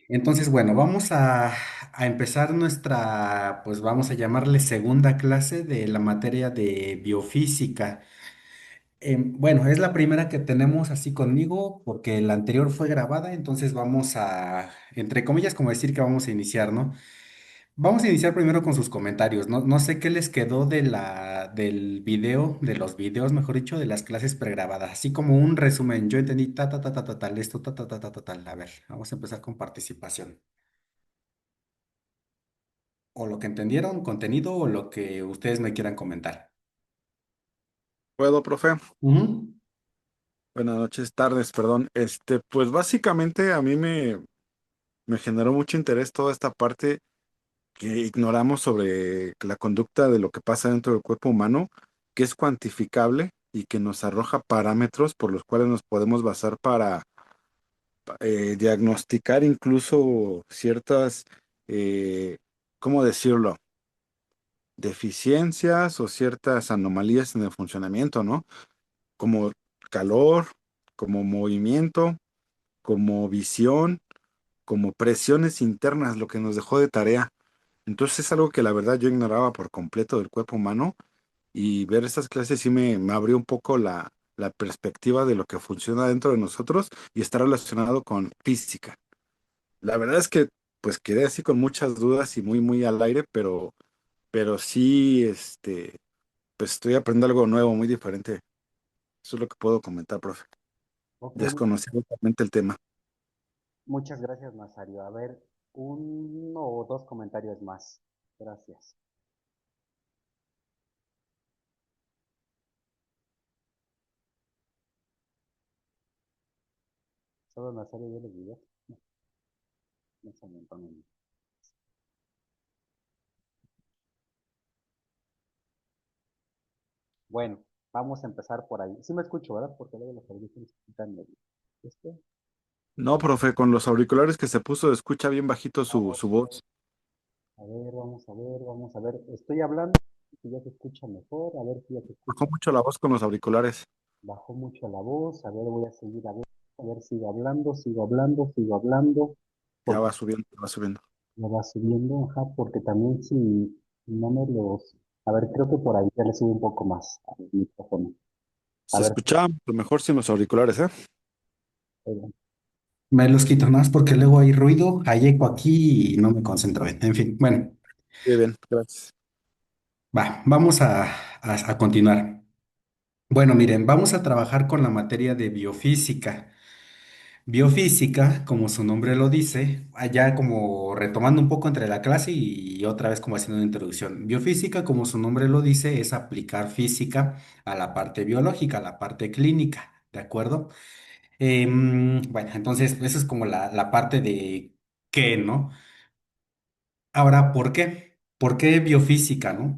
Entonces, bueno, vamos a empezar nuestra, pues vamos a llamarle segunda clase de la materia de biofísica. Bueno, es la primera que tenemos así conmigo porque la anterior fue grabada, entonces vamos a, entre comillas, como decir que vamos a iniciar, ¿no? Vamos a iniciar primero con sus comentarios. No, no sé qué les quedó del video, de los videos, mejor dicho, de las clases pregrabadas. Así como un resumen. Yo entendí tal, esto, tal. A ver, vamos a empezar con participación. O lo que entendieron, contenido, o lo que ustedes me quieran comentar. ¿Puedo, profe? Ujú. Buenas noches, tardes, perdón. Pues básicamente me generó mucho interés toda esta parte que ignoramos sobre la conducta de lo que pasa dentro del cuerpo humano, que es cuantificable y que nos arroja parámetros por los cuales nos podemos basar para diagnosticar incluso ciertas, eh, ¿cómo decirlo? Deficiencias o ciertas anomalías en el funcionamiento, ¿no? Como calor, como movimiento, como visión, como presiones internas, lo que nos dejó de tarea. Entonces es algo que la verdad yo ignoraba por completo del cuerpo humano y ver estas clases sí me abrió un poco la perspectiva de lo que funciona dentro de nosotros y está relacionado con física. La verdad es que pues quedé así con muchas dudas y muy al aire, pero sí, pues estoy aprendiendo algo nuevo, muy diferente. Eso es lo que puedo comentar, profe. Ok, Desconocía totalmente el tema. muchas gracias, Nazario. A ver, uno o dos comentarios más. Gracias. ¿Solo Nazario vio los videos? No, no se me ponen. Bueno, vamos a empezar por ahí. Sí me escucho, ¿verdad? Porque luego los audífonos se quitan medio. ¿Esto? No, profe, con los auriculares que se puso, escucha bien bajito Ah, su voz. a ver, vamos a ver, vamos a ver. Estoy hablando, si ya se escucha mejor, a ver si ya se Bajó escucha. mucho la voz con los auriculares. Bajó mucho la voz, a ver, voy a seguir a ver, sigo hablando, sigo hablando, sigo hablando, Ya porque va subiendo, va subiendo. me va subiendo, ajá, porque también si no me los... A ver, creo que por ahí ya le subo un poco más al micrófono. A Se ver, escucha lo mejor sin los auriculares, ¿eh? eh, me los quito más porque luego hay ruido, hay eco aquí y no me concentro bien. En fin, bueno, Bien, bien, gracias. vamos a continuar. Bueno, miren, vamos a trabajar con la materia de biofísica. Biofísica, como su nombre lo dice, allá como retomando un poco entre la clase y otra vez como haciendo una introducción. Biofísica, como su nombre lo dice, es aplicar física a la parte biológica, a la parte clínica, ¿de acuerdo? Bueno, entonces esa es como la parte de qué, ¿no? Ahora, ¿por qué? ¿Por qué biofísica, no?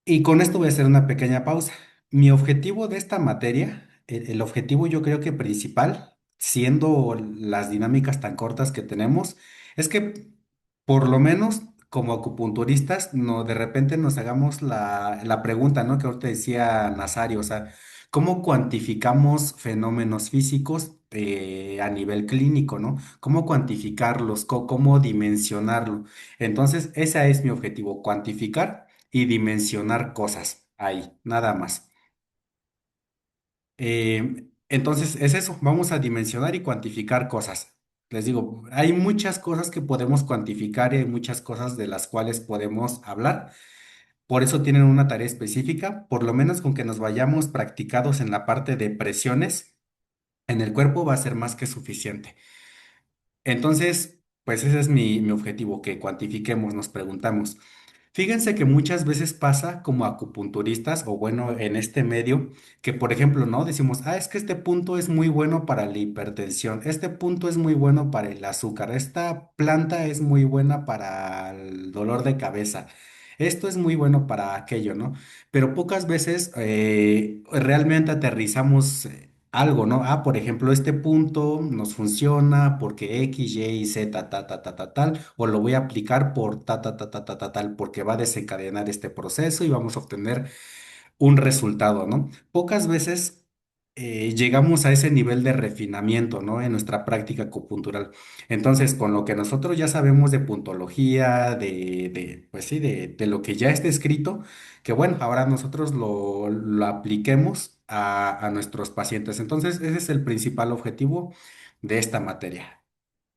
Y con esto voy a hacer una pequeña pausa. Mi objetivo de esta materia, el objetivo yo creo que principal, siendo las dinámicas tan cortas que tenemos, es que por lo menos como acupunturistas, no, de repente nos hagamos la pregunta, ¿no? Que ahorita decía Nazario, o sea, ¿cómo cuantificamos fenómenos físicos a nivel clínico, ¿no? ¿Cómo cuantificarlos? ¿Cómo dimensionarlo? Entonces, ese es mi objetivo, cuantificar y dimensionar cosas ahí, nada más. Entonces, es eso, vamos a dimensionar y cuantificar cosas. Les digo, hay muchas cosas que podemos cuantificar y hay muchas cosas de las cuales podemos hablar. Por eso tienen una tarea específica, por lo menos con que nos vayamos practicados en la parte de presiones en el cuerpo va a ser más que suficiente. Entonces, pues ese es mi objetivo, que cuantifiquemos, nos preguntamos. Fíjense que muchas veces pasa como acupunturistas o bueno, en este medio, que por ejemplo, ¿no? Decimos, es que este punto es muy bueno para la hipertensión, este punto es muy bueno para el azúcar, esta planta es muy buena para el dolor de cabeza, esto es muy bueno para aquello, ¿no? Pero pocas veces realmente aterrizamos algo, ¿no? Por ejemplo, este punto nos funciona porque X, Y y Z, tal, o lo voy a aplicar por tal, porque va a desencadenar este proceso y vamos a obtener un resultado, ¿no? Pocas veces llegamos a ese nivel de refinamiento, ¿no? En nuestra práctica acupuntural. Entonces, con lo que nosotros ya sabemos de puntología, pues sí, de lo que ya está escrito, que bueno, ahora nosotros lo apliquemos a nuestros pacientes. Entonces, ese es el principal objetivo de esta materia.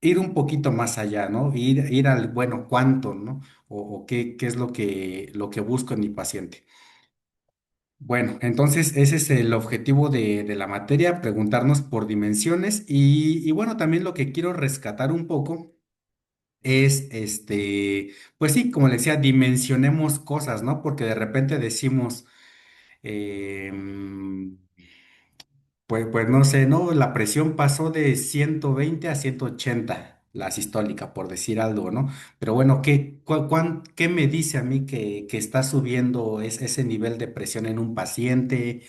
Ir un poquito más allá, ¿no? Ir al, bueno, cuánto, ¿no? O qué es lo que busco en mi paciente. Bueno, entonces ese es el objetivo de la materia, preguntarnos por dimensiones y bueno, también lo que quiero rescatar un poco es, pues sí, como le decía, dimensionemos cosas, ¿no? Porque de repente decimos, em, pues no sé, ¿no? La presión pasó de 120 a 180, la sistólica, por decir algo, ¿no? Pero bueno, ¿qué me dice a mí que está subiendo ese nivel de presión en un paciente?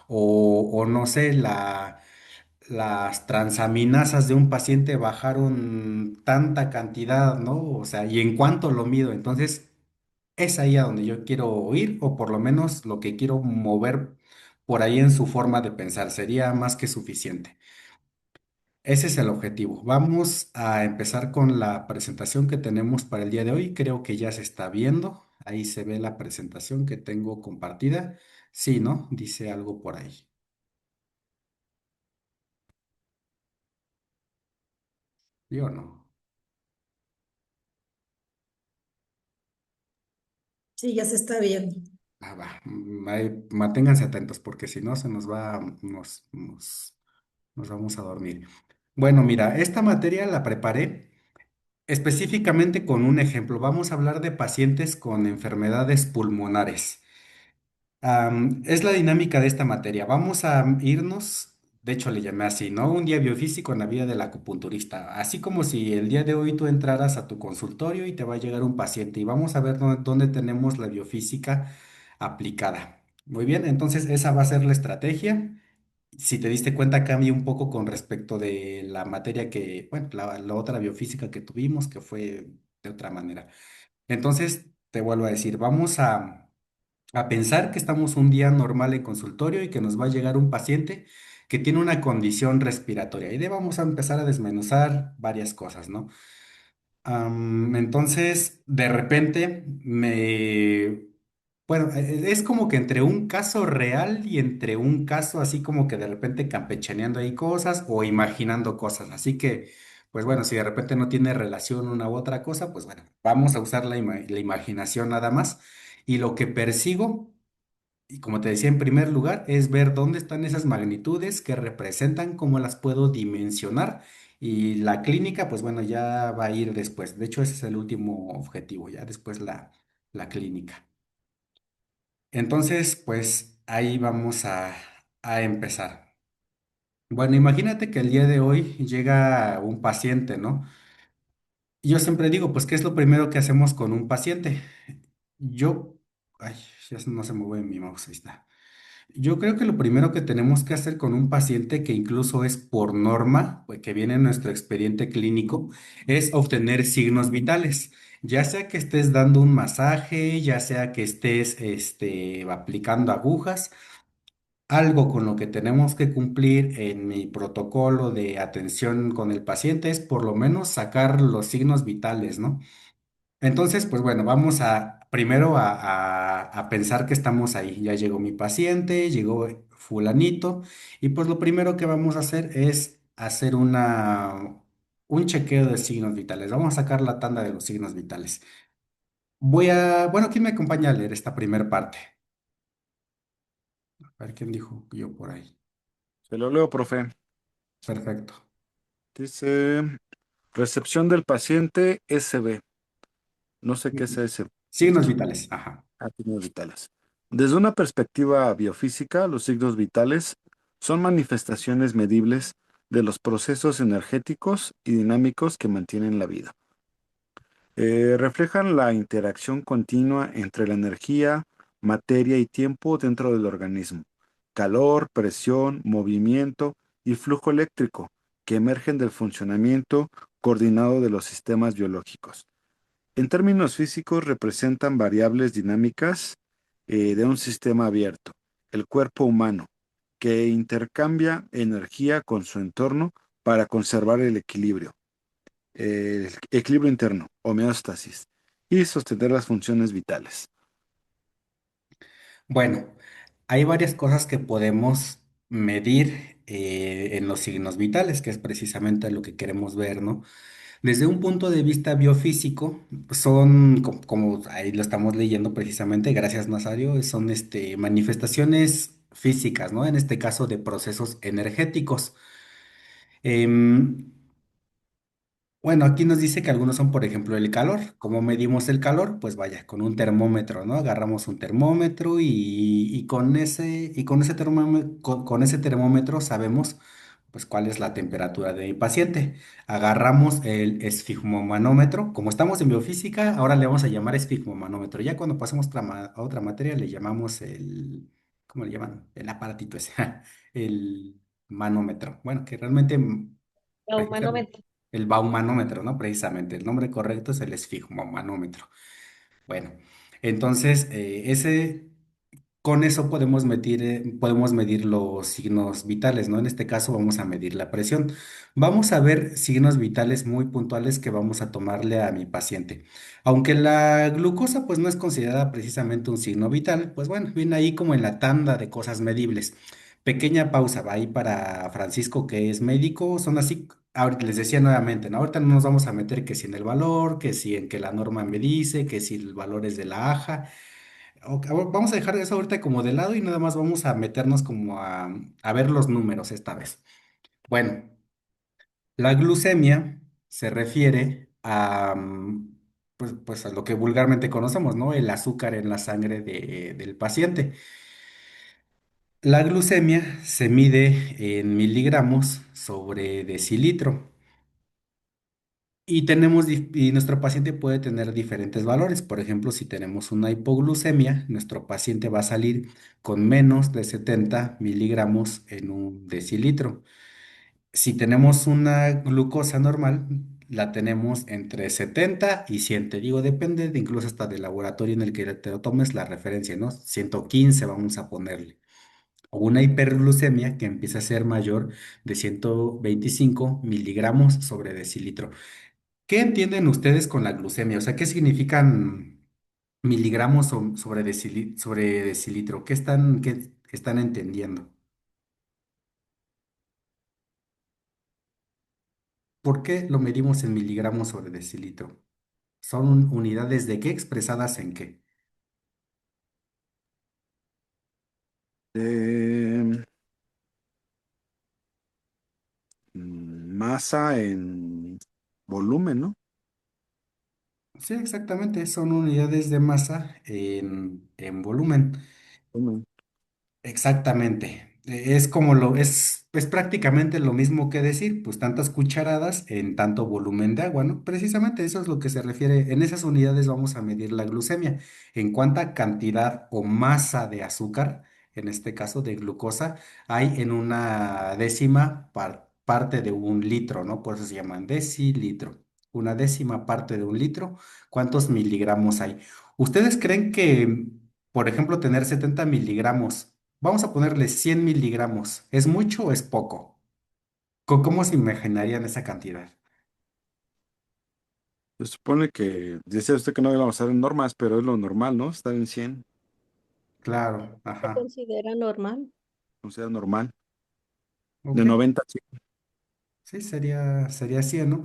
O no sé, las transaminasas de un paciente bajaron tanta cantidad, ¿no? O sea, ¿y en cuánto lo mido? Entonces, es ahí a donde yo quiero ir, o por lo menos lo que quiero mover por ahí en su forma de pensar. Sería más que suficiente. Ese es el objetivo. Vamos a empezar con la presentación que tenemos para el día de hoy. Creo que ya se está viendo. Ahí se ve la presentación que tengo compartida. Sí, ¿no? Dice algo por ahí. ¿Yo no? Sí, ya se está viendo. Ah, va. Ahí, manténganse atentos porque si no se nos va, nos vamos a dormir. Bueno, mira, esta materia la preparé específicamente con un ejemplo. Vamos a hablar de pacientes con enfermedades pulmonares. Es la dinámica de esta materia. Vamos a irnos, de hecho le llamé así, ¿no? Un día biofísico en la vida del acupunturista. Así como si el día de hoy tú entraras a tu consultorio y te va a llegar un paciente y vamos a ver dónde tenemos la biofísica aplicada. Muy bien, entonces esa va a ser la estrategia. Si te diste cuenta, cambia un poco con respecto de la materia bueno, la otra biofísica que tuvimos, que fue de otra manera. Entonces, te vuelvo a decir, vamos a pensar que estamos un día normal en consultorio y que nos va a llegar un paciente que tiene una condición respiratoria. Y de vamos a empezar a desmenuzar varias cosas, ¿no? Entonces, de repente, bueno, es como que entre un caso real y entre un caso así como que de repente campechaneando ahí cosas o imaginando cosas. Así que, pues bueno, si de repente no tiene relación una u otra cosa, pues bueno, vamos a usar la imaginación nada más. Y lo que persigo, y como te decía en primer lugar, es ver dónde están esas magnitudes que representan, cómo las puedo dimensionar. Y la clínica, pues bueno, ya va a ir después. De hecho, ese es el último objetivo, ya después la clínica. Entonces, pues ahí vamos a empezar. Bueno, imagínate que el día de hoy llega un paciente, ¿no? Y yo siempre digo, pues, ¿qué es lo primero que hacemos con un paciente? Yo, ay, ya no se mueve mi mouse, ahí está. Yo creo que lo primero que tenemos que hacer con un paciente que incluso es por norma, pues, que viene en nuestro expediente clínico, es obtener signos vitales. Ya sea que estés dando un masaje, ya sea que estés aplicando agujas, algo con lo que tenemos que cumplir en mi protocolo de atención con el paciente es por lo menos sacar los signos vitales, ¿no? Entonces, pues bueno, vamos a primero a pensar que estamos ahí. Ya llegó mi paciente, llegó fulanito, y pues lo primero que vamos a hacer es hacer un chequeo de signos vitales. Vamos a sacar la tanda de los signos vitales. Bueno, ¿quién me acompaña a leer esta primera parte? A ver quién dijo yo por ahí. Se lo leo, profe. Perfecto. Dice, recepción del paciente SB. No sé qué es ese. Signos vitales, ajá. Signos vitales. Desde una perspectiva biofísica, los signos vitales son manifestaciones medibles de los procesos energéticos y dinámicos que mantienen la vida. Reflejan la interacción continua entre la energía, materia y tiempo dentro del organismo, calor, presión, movimiento y flujo eléctrico que emergen del funcionamiento coordinado de los sistemas biológicos. En términos físicos, representan variables dinámicas de un sistema abierto, el cuerpo humano, que intercambia energía con su entorno para conservar el equilibrio interno, homeostasis, y sostener las funciones vitales. Bueno, hay varias cosas que podemos medir en los signos vitales, que es precisamente lo que queremos ver, ¿no? Desde un punto de vista biofísico, son, como ahí lo estamos leyendo precisamente, gracias Nazario, son manifestaciones físicas, ¿no? En este caso de procesos energéticos. Em, bueno, aquí nos dice que algunos son, por ejemplo, el calor. ¿Cómo medimos el calor? Pues vaya, con un termómetro, ¿no? Agarramos un termómetro y con ese termómetro, con ese termómetro sabemos pues cuál es la temperatura de mi paciente. Agarramos el esfigmomanómetro. Como estamos en biofísica, ahora le vamos a llamar esfigmomanómetro. Ya cuando pasemos a otra materia le llamamos ¿cómo le llaman? El aparatito ese, el manómetro. Bueno, que realmente La humanómetro. el baumanómetro, ¿no? Precisamente, el nombre correcto es el esfigmomanómetro. Bueno, entonces, con eso podemos medir los signos vitales, ¿no? En este caso vamos a medir la presión. Vamos a ver signos vitales muy puntuales que vamos a tomarle a mi paciente. Aunque la glucosa pues no es considerada precisamente un signo vital, pues bueno, viene ahí como en la tanda de cosas medibles. Pequeña pausa, va ahí para Francisco que es médico, son así, ahorita les decía nuevamente, ¿no? Ahorita no nos vamos a meter que si en el valor, que si en que la norma me dice, que si el valor es de la AJA. Ok, vamos a dejar eso ahorita como de lado y nada más vamos a meternos como a ver los números esta vez. Bueno, la glucemia se refiere pues a lo que vulgarmente conocemos, ¿no? El azúcar en la sangre del paciente. La glucemia se mide en miligramos sobre decilitro. Y nuestro paciente puede tener diferentes valores. Por ejemplo, si tenemos una hipoglucemia, nuestro paciente va a salir con menos de 70 miligramos en un decilitro. Si tenemos una glucosa normal, la tenemos entre 70 y 100. Te digo, depende de incluso hasta del laboratorio en el que te lo tomes la referencia, ¿no? 115 vamos a ponerle. O una hiperglucemia que empieza a ser mayor de 125 miligramos sobre decilitro. ¿Qué entienden ustedes con la glucemia? O sea, ¿qué significan miligramos sobre decilitro? ¿Qué están entendiendo? ¿Por qué lo medimos en miligramos sobre decilitro? ¿Son unidades de qué expresadas en qué? Eh, Masa en volumen, ¿no? Sí, exactamente, son unidades de masa en volumen. Volumen. Exactamente. Es prácticamente lo mismo que decir, pues tantas cucharadas en tanto volumen de agua, ¿no? Precisamente eso es lo que se refiere. En esas unidades vamos a medir la glucemia. En cuánta cantidad o masa de azúcar, en este caso de glucosa, hay en una décima parte de un litro, ¿no? Por eso se llaman decilitro. Una décima parte de un litro, ¿cuántos miligramos hay? ¿Ustedes creen que, por ejemplo, tener 70 miligramos, vamos a ponerle 100 miligramos, ¿es mucho o es poco? ¿Cómo se imaginarían esa cantidad? Se supone que, decía usted que no íbamos a estar en normas, pero es lo normal, ¿no? Estar en 100, Claro, ¿Se ajá. considera normal? o sea, normal. De Ok, 90 a 100. sí, sería 100, ¿no?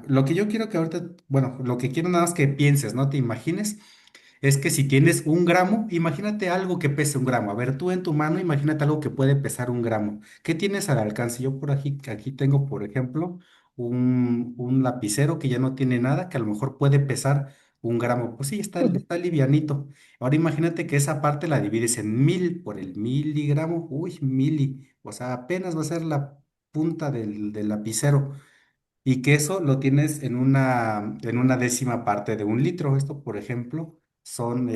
Lo que yo quiero que ahorita, bueno, lo que quiero nada más que pienses, ¿no? Te imagines, es que si tienes un gramo, imagínate algo que pese un gramo. A ver, tú en tu mano, imagínate algo que puede pesar un gramo. ¿Qué tienes al alcance? Yo por aquí tengo, por ejemplo, un lapicero que ya no tiene nada, que a lo mejor puede pesar un gramo. Pues sí, está livianito. Ahora imagínate que esa parte la divides en 1000 por el miligramo. Uy, O sea, apenas va a ser la punta del lapicero y que eso lo tienes en una décima parte de un litro. Esto, por ejemplo, son,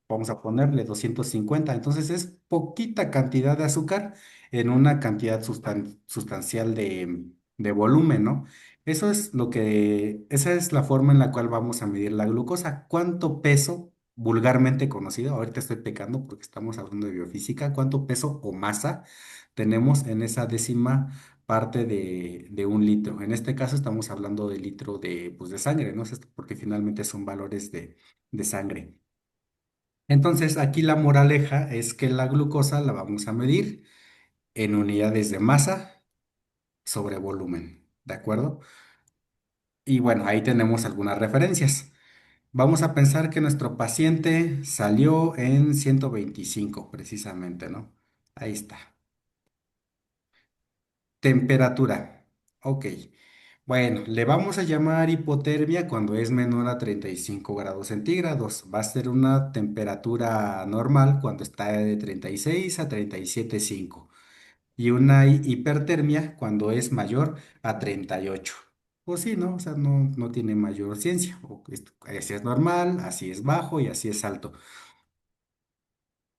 vamos a ponerle 250. Entonces es poquita cantidad de azúcar en una cantidad sustancial de volumen, ¿no? Esa es la forma en la cual vamos a medir la glucosa. ¿Cuánto peso vulgarmente conocido, ahorita estoy pecando porque estamos hablando de biofísica, cuánto peso o masa tenemos en esa décima parte de un litro. En este caso estamos hablando de litro de, pues, de sangre, ¿no? Porque finalmente son valores de sangre. Entonces, aquí la moraleja es que la glucosa la vamos a medir en unidades de masa sobre volumen, ¿de acuerdo? Y bueno, ahí tenemos algunas referencias. Vamos a pensar que nuestro paciente salió en 125, precisamente, ¿no? Ahí está. Temperatura. Ok. Bueno, le vamos a llamar hipotermia cuando es menor a 35 grados centígrados. Va a ser una temperatura normal cuando está de 36 a 37,5. Y una hipertermia cuando es mayor a 38. Pues sí, ¿no? O sea, no tiene mayor ciencia. Así es normal, así es bajo y así es alto.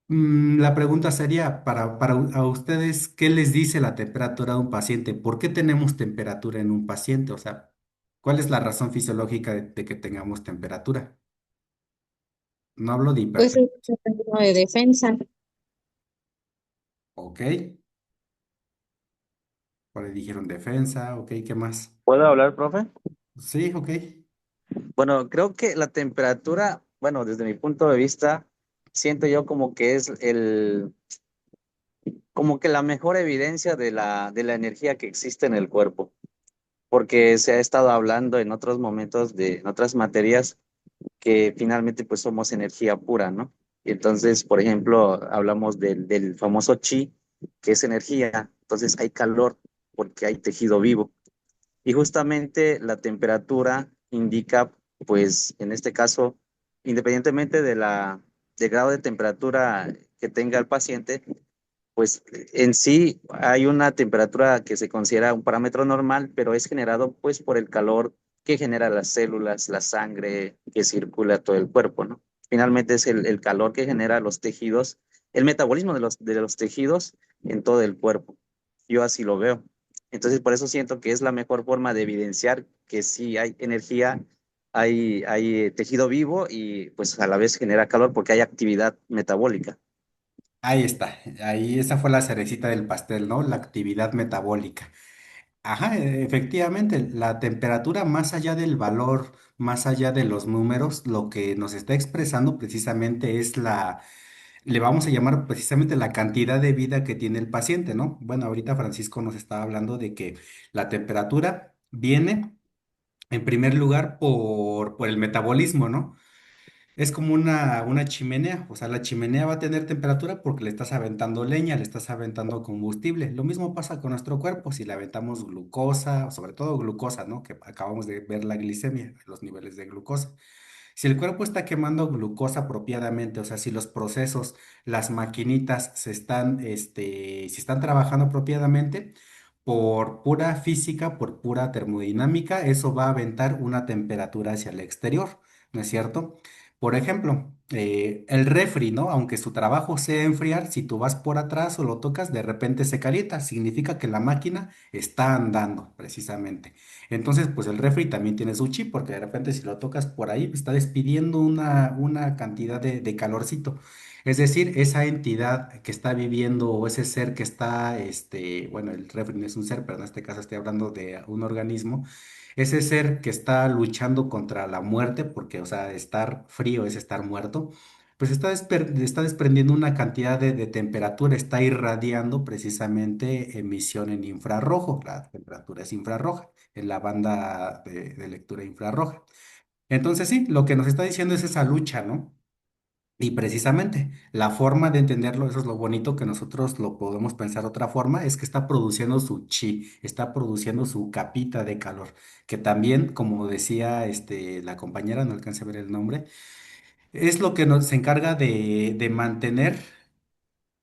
La pregunta sería, a ustedes, ¿qué les dice la temperatura de un paciente? ¿Por qué tenemos temperatura en un paciente? O sea, ¿cuál es la razón fisiológica de que tengamos temperatura? No hablo de Pues es un hipertensión. mecanismo de defensa. Ok, por ahí dijeron defensa, ok, ¿qué más? ¿Puedo hablar, profe? Sí, ok. Bueno, creo que la temperatura, bueno, desde mi punto de vista, siento yo como que es como que la mejor evidencia de la energía que existe en el cuerpo, porque se ha estado hablando en otros momentos en otras materias que finalmente pues somos energía pura, ¿no? Y entonces, por ejemplo, hablamos del famoso chi, que es energía, entonces hay calor porque hay tejido vivo. Y justamente la temperatura indica, pues en este caso, independientemente del grado de temperatura que tenga el paciente, pues en sí hay una temperatura que se considera un parámetro normal, pero es generado pues por el calor que genera las células, la sangre que circula todo el cuerpo, ¿no? Finalmente es el calor que genera los tejidos, el metabolismo de los tejidos en todo el cuerpo. Yo así lo veo. Entonces, por eso siento que es la mejor forma de evidenciar que sí hay energía, hay tejido vivo y pues a la vez genera calor porque hay actividad metabólica. Ahí está. Ahí esa fue la cerecita del pastel, ¿no? La actividad metabólica. Ajá, efectivamente, la temperatura más allá del valor, más allá de los números, lo que nos está expresando precisamente es le vamos a llamar precisamente la cantidad de vida que tiene el paciente, ¿no? Bueno, ahorita Francisco nos estaba hablando de que la temperatura viene en primer lugar por el metabolismo, ¿no? Es como una chimenea, o sea, la chimenea va a tener temperatura porque le estás aventando leña, le estás aventando combustible. Lo mismo pasa con nuestro cuerpo, si le aventamos glucosa, sobre todo glucosa, ¿no? Que acabamos de ver la glicemia, los niveles de glucosa. Si el cuerpo está quemando glucosa apropiadamente, o sea, si los procesos, las maquinitas si están trabajando apropiadamente, por pura física, por pura termodinámica, eso va a aventar una temperatura hacia el exterior, ¿no es cierto? Por ejemplo, el refri, ¿no? Aunque su trabajo sea enfriar, si tú vas por atrás o lo tocas, de repente se calienta, significa que la máquina está andando, precisamente. Entonces, pues el refri también tiene su chip, porque de repente si lo tocas por ahí, está despidiendo una cantidad de calorcito. Es decir, esa entidad que está viviendo o ese ser que está, bueno, el refri no es un ser, pero en este caso estoy hablando de un organismo, ese ser que está luchando contra la muerte, porque, o sea, estar frío es estar muerto, pues está desprendiendo una cantidad de temperatura, está irradiando precisamente emisión en infrarrojo, la temperatura es infrarroja en la banda de lectura infrarroja. Entonces sí, lo que nos está diciendo es esa lucha, ¿no? Y precisamente la forma de entenderlo, eso es lo bonito que nosotros lo podemos pensar de otra forma, es que está produciendo su chi, está produciendo su capita de calor, que también, como decía la compañera, no alcancé a ver el nombre, es lo que nos encarga de mantener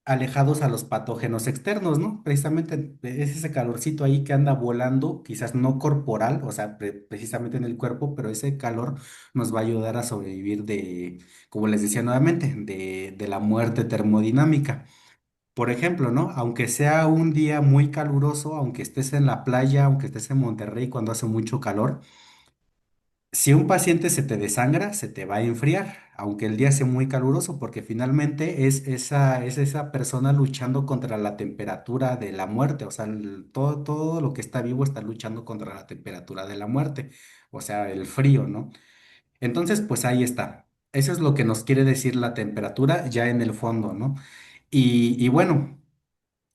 alejados a los patógenos externos, ¿no? Precisamente es ese calorcito ahí que anda volando, quizás no corporal, o sea, precisamente en el cuerpo, pero ese calor nos va a ayudar a sobrevivir como les decía nuevamente, de la muerte termodinámica. Por ejemplo, ¿no? Aunque sea un día muy caluroso, aunque estés en la playa, aunque estés en Monterrey cuando hace mucho calor, Si un paciente se te desangra, se te va a enfriar, aunque el día sea muy caluroso, porque finalmente es esa persona luchando contra la temperatura de la muerte, o sea, todo lo que está vivo está luchando contra la temperatura de la muerte, o sea, el frío, ¿no? Entonces, pues ahí está. Eso es lo que nos quiere decir la temperatura ya en el fondo, ¿no? Y bueno.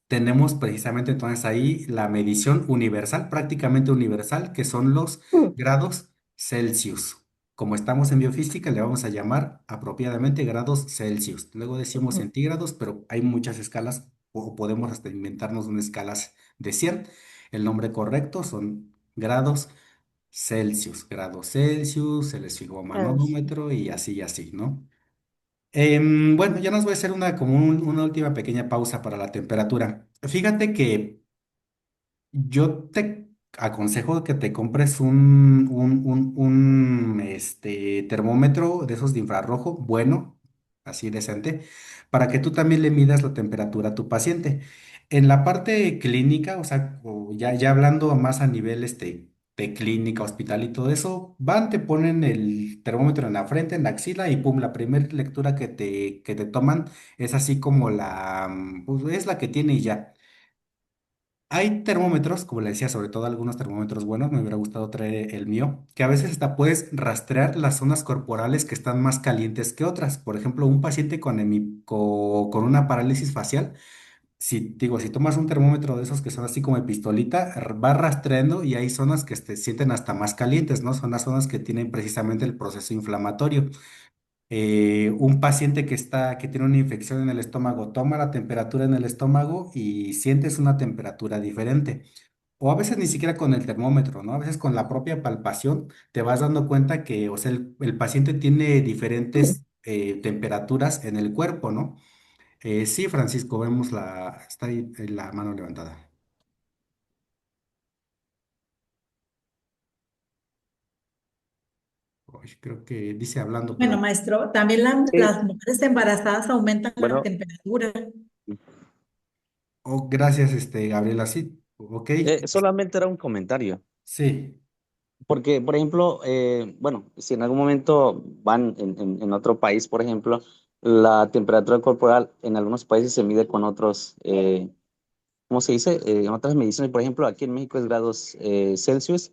Tenemos precisamente entonces ahí la medición universal, prácticamente universal, que son los Mm, grados Celsius. Como estamos en biofísica, le vamos a llamar apropiadamente grados Celsius. Luego decimos ujú. centígrados, pero hay muchas escalas o podemos hasta inventarnos una escala de 100. El nombre correcto son grados Celsius, se les fijó Grados. manómetro y así, ¿no? Bueno, ya nos voy a hacer una última pequeña pausa para la temperatura. Fíjate que yo te aconsejo que te compres termómetro de esos de infrarrojo, bueno, así decente, para que tú también le midas la temperatura a tu paciente. En la parte clínica, o sea, ya hablando más a nivel de clínica, hospital y todo eso, van, te ponen el termómetro en la frente, en la axila y pum, la primera lectura que te toman es así como pues es la que tiene y ya. Hay termómetros, como le decía, sobre todo algunos termómetros buenos, me hubiera gustado traer el mío, que a veces hasta puedes rastrear las zonas corporales que están más calientes que otras. Por ejemplo, un paciente con una parálisis facial, si tomas un termómetro de esos que son así como de pistolita, va rastreando y hay zonas que se sienten hasta más calientes, ¿no? Son las zonas que tienen precisamente el proceso inflamatorio. Un paciente que tiene una infección en el estómago toma la temperatura en el estómago y sientes una temperatura diferente. O a veces ni siquiera con el termómetro, ¿no? A veces con la propia palpación te vas dando cuenta que, o sea, el paciente tiene diferentes temperaturas en el cuerpo, ¿no? Sí, Francisco, está ahí la mano levantada. Uy, creo que dice hablando, Bueno, pero, maestro, también Sí, las mujeres embarazadas aumentan la bueno, temperatura. oh, gracias, Gabriela, sí, ok, solamente era un comentario. sí, Porque, por ejemplo, bueno, si en algún momento van en otro país, por ejemplo, la temperatura corporal en algunos países se mide con otros, ¿cómo se dice? En otras mediciones, por ejemplo, aquí en México es grados Celsius,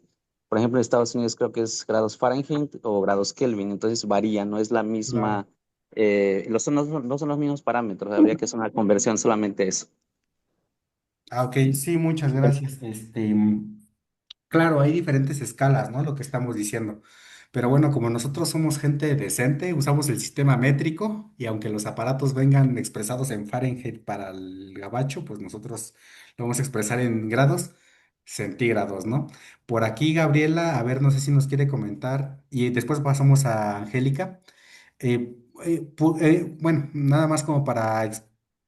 por ejemplo, en Estados Unidos creo que es grados Fahrenheit o grados Kelvin, entonces varía, no es la misma, claro. no son los mismos parámetros, habría que hacer una conversión solamente eso. Ah, ok, sí, muchas gracias. Claro, hay diferentes escalas, ¿no? Lo que estamos diciendo. Pero bueno, como nosotros somos gente decente, usamos el sistema métrico y aunque los aparatos vengan expresados en Fahrenheit para el gabacho, pues nosotros lo vamos a expresar en grados centígrados, ¿no? Por aquí, Gabriela, a ver, no sé si nos quiere comentar y después pasamos a Angélica. Bueno, nada más como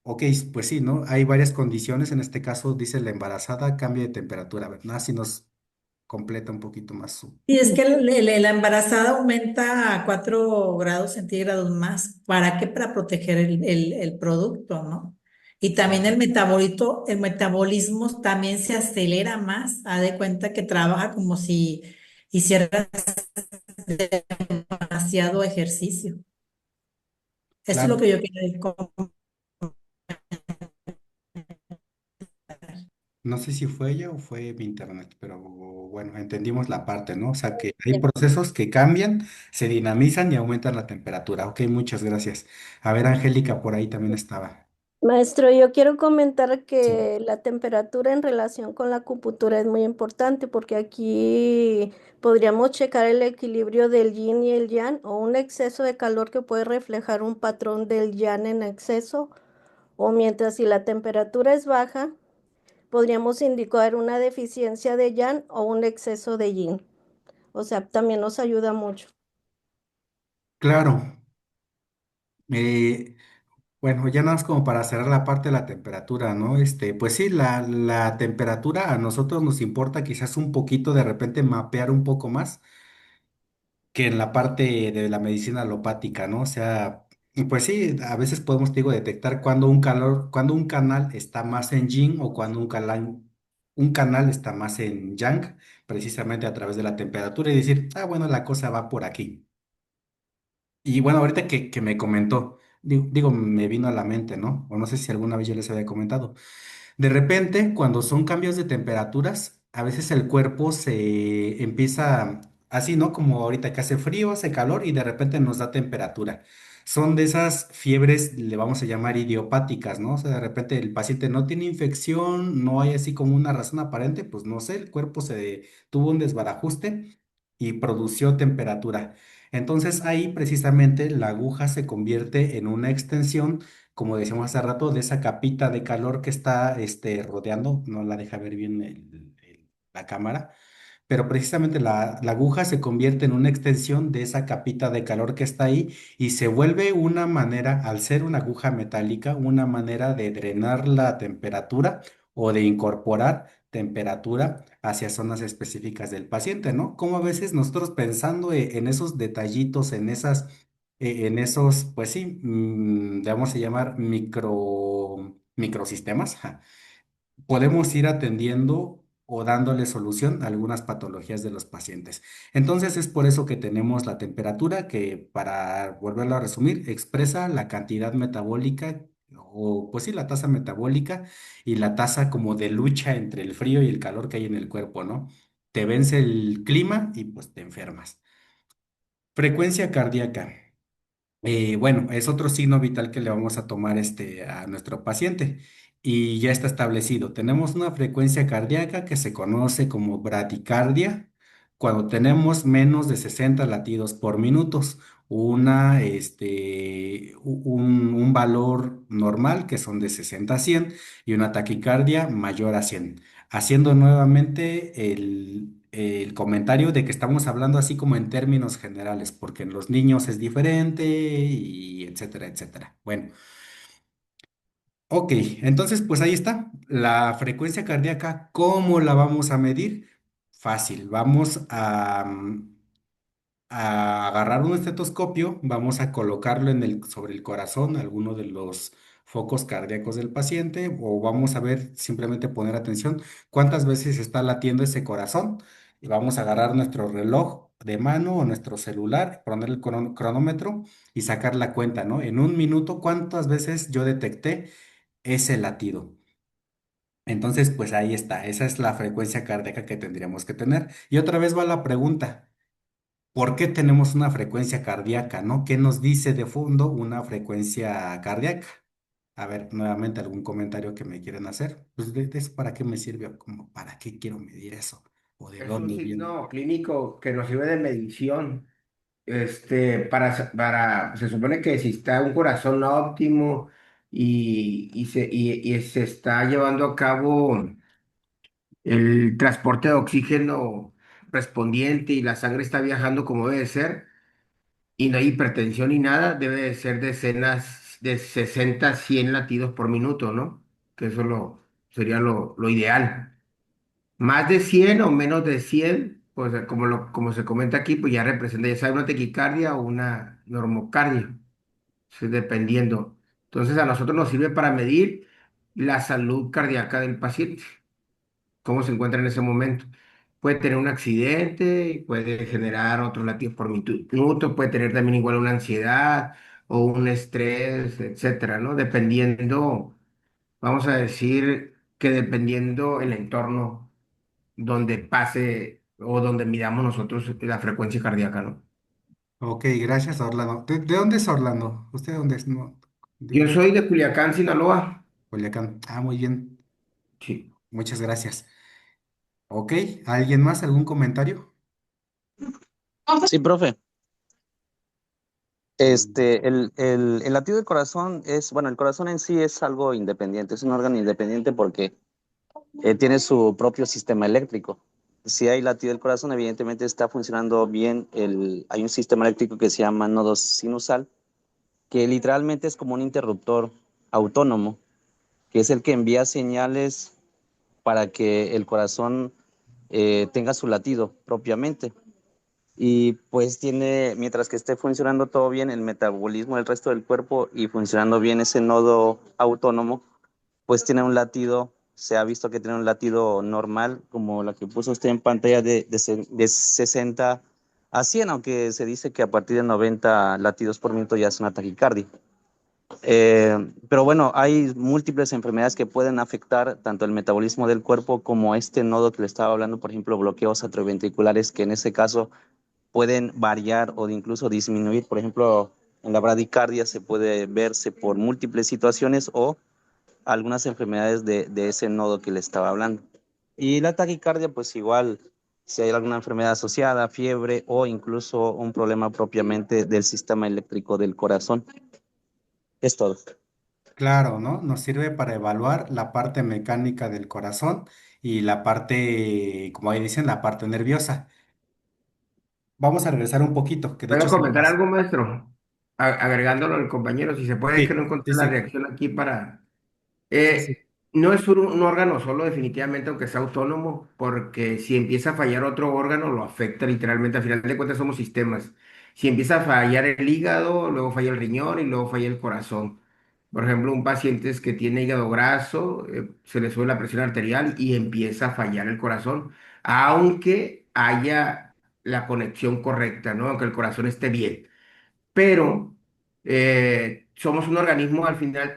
ok, pues sí, ¿no? Hay varias condiciones, en este caso dice la embarazada, cambio de temperatura, ¿verdad? Si nos completa un poquito más su... Y es que la embarazada aumenta a 4 grados centígrados más. ¿Para qué? Para proteger el producto, ¿no? Y también el metabolismo también se acelera más. Haz de cuenta que trabaja como si hiciera demasiado ejercicio. Esto es lo Claro, que yo quería comentar. no sé si fue ella o fue mi internet, pero bueno, entendimos la parte, ¿no? O sea que hay procesos que cambian, se dinamizan y aumentan la temperatura. Ok, muchas gracias. A ver, Angélica, por ahí también estaba. Maestro, yo quiero comentar Sí. que la temperatura en relación con la acupuntura es muy importante porque aquí podríamos checar el equilibrio del yin y el yang o un exceso de calor que puede reflejar un patrón del yang en exceso o mientras si la temperatura es baja, podríamos indicar una deficiencia de yang o un exceso de yin. O sea, también nos ayuda mucho. Claro. eh, Bueno, ya nada más como para cerrar la parte de la temperatura, ¿no? Pues sí, la temperatura a nosotros nos importa quizás un poquito de repente mapear un poco más que en la parte de la medicina alopática, ¿no? O sea, pues sí, a veces podemos, te digo, detectar cuando un canal está más en yin o cuando un canal un canal está más en yang, precisamente a través de la temperatura y decir, ah, bueno, la cosa va por aquí. Y bueno, ahorita que me comentó, digo, me vino a la mente, ¿no? O no sé si alguna vez yo les había comentado. De repente, cuando son cambios de temperaturas, a veces el cuerpo se empieza así, ¿no? Como ahorita que hace frío, hace calor y de repente nos da temperatura. Son de esas fiebres, le vamos a llamar idiopáticas, ¿no? O sea, de repente el paciente no tiene infección, no hay así como una razón aparente, pues no sé, el cuerpo se tuvo un desbarajuste y produció temperatura. Entonces ahí precisamente la aguja se convierte en una extensión, como decíamos hace rato, de esa capita de calor que está rodeando, no la deja ver bien la cámara, pero precisamente la aguja se convierte en una extensión de esa capita de calor que está ahí y se vuelve una manera, al ser una aguja metálica, una manera de drenar la temperatura o de incorporar temperatura hacia zonas específicas del paciente, ¿no? Como a veces nosotros pensando en esos detallitos, en esos, pues sí, vamos a llamar microsistemas, podemos ir atendiendo o dándole solución a algunas patologías de los pacientes. Entonces es por eso que tenemos la temperatura que, para volverlo a resumir, expresa la cantidad metabólica o pues sí, la tasa metabólica y la tasa como de lucha entre el frío y el calor que hay en el cuerpo, ¿no? Te vence el clima y pues te enfermas. Frecuencia cardíaca. Bueno, es otro signo vital que le vamos a tomar a nuestro paciente y ya está establecido. Tenemos una frecuencia cardíaca que se conoce como bradicardia cuando tenemos menos de 60 latidos por minutos, un valor normal que son de 60 a 100 y una taquicardia mayor a 100. Haciendo nuevamente el comentario de que estamos hablando así como en términos generales, porque en los niños es diferente y etcétera, etcétera. Bueno, ok, entonces pues ahí está. La frecuencia cardíaca, ¿cómo la vamos a medir? Fácil, vamos a agarrar un estetoscopio, vamos a colocarlo sobre el corazón, alguno de los focos cardíacos del paciente, o vamos a ver, simplemente poner atención cuántas veces está latiendo ese corazón. Y vamos a agarrar nuestro reloj de mano o nuestro celular, poner el cronómetro y sacar la cuenta, ¿no? En un minuto, ¿cuántas veces yo detecté ese latido? Entonces, pues ahí está, esa es la frecuencia cardíaca que tendríamos que tener. Y otra vez va la pregunta. ¿Por qué tenemos una frecuencia cardíaca, no? ¿Qué nos dice de fondo una frecuencia cardíaca? A ver, nuevamente algún comentario que me quieren hacer. Pues de eso, ¿para qué me sirve? Como, ¿para qué quiero medir eso? ¿O de Es un dónde viene? signo clínico que nos sirve de medición. Se supone que si está un corazón óptimo y se está llevando a cabo el transporte de oxígeno respondiente y la sangre está viajando como debe ser y no hay hipertensión ni nada, debe de ser decenas de 60 a 100 latidos por minuto, ¿no? Que sería lo ideal. Más de 100 o menos de 100 pues como se comenta aquí, pues ya representa ya sea una taquicardia o una normocardia, sí, dependiendo. Entonces a nosotros nos sirve para medir la salud cardíaca del paciente, cómo se encuentra en ese momento. Puede tener un accidente, puede generar otros latidos por minuto, puede tener también igual una ansiedad o un estrés, etcétera, ¿no? Dependiendo, vamos a decir que dependiendo el entorno donde pase o donde midamos nosotros la frecuencia cardíaca, ¿no? Ok, gracias, Orlando. ¿De dónde es Orlando? ¿Usted dónde es? No, Yo digo, soy de Culiacán, Sinaloa. Culiacán. Ah, muy bien. Sí. Muchas gracias. Ok, ¿alguien más? ¿Algún comentario? Sí, profe. Mm, El latido del corazón es, bueno, el corazón en sí es algo independiente, es un órgano independiente porque tiene su propio sistema eléctrico. Si hay latido del corazón, evidentemente está funcionando bien. Hay un sistema eléctrico que se llama nodo sinusal, que literalmente es como un interruptor autónomo, que es el que envía señales para que el corazón tenga su latido propiamente. Y pues mientras que esté funcionando todo bien, el metabolismo del resto del cuerpo y funcionando bien ese nodo autónomo, pues tiene un latido se ha visto que tiene un latido normal, como la que puso usted en pantalla de 60 a 100, aunque se dice que a partir de 90 latidos por minuto ya es una taquicardia. Pero bueno, hay múltiples enfermedades que pueden afectar tanto el metabolismo del cuerpo como este nodo que le estaba hablando, por ejemplo, bloqueos atrioventriculares, que en ese caso pueden variar o incluso disminuir. Por ejemplo, en la bradicardia se puede verse por múltiples situaciones o algunas enfermedades de ese nodo que le estaba hablando. Y la taquicardia, pues igual, si hay alguna enfermedad asociada, fiebre o incluso un problema propiamente del sistema eléctrico del corazón. Es todo. Claro, ¿no? Nos sirve para evaluar la parte mecánica del corazón y la parte, como ahí dicen, la parte nerviosa. Vamos a regresar un poquito, que de hecho ¿Puedo se me comentar pasó. algo, maestro? Agregándolo al compañero, si se puede, es que no Sí, sí, encontré la sí, reacción aquí para... sí, sí. No es un órgano solo, definitivamente, aunque sea autónomo, porque si empieza a fallar otro órgano, lo afecta literalmente. Al final de cuentas, somos sistemas. Si empieza a fallar el hígado, luego falla el riñón y luego falla el corazón. Por ejemplo, un paciente que tiene hígado graso, se le sube la presión arterial y empieza a fallar el corazón, aunque haya la conexión correcta, ¿no? Aunque el corazón esté bien, pero somos un organismo al final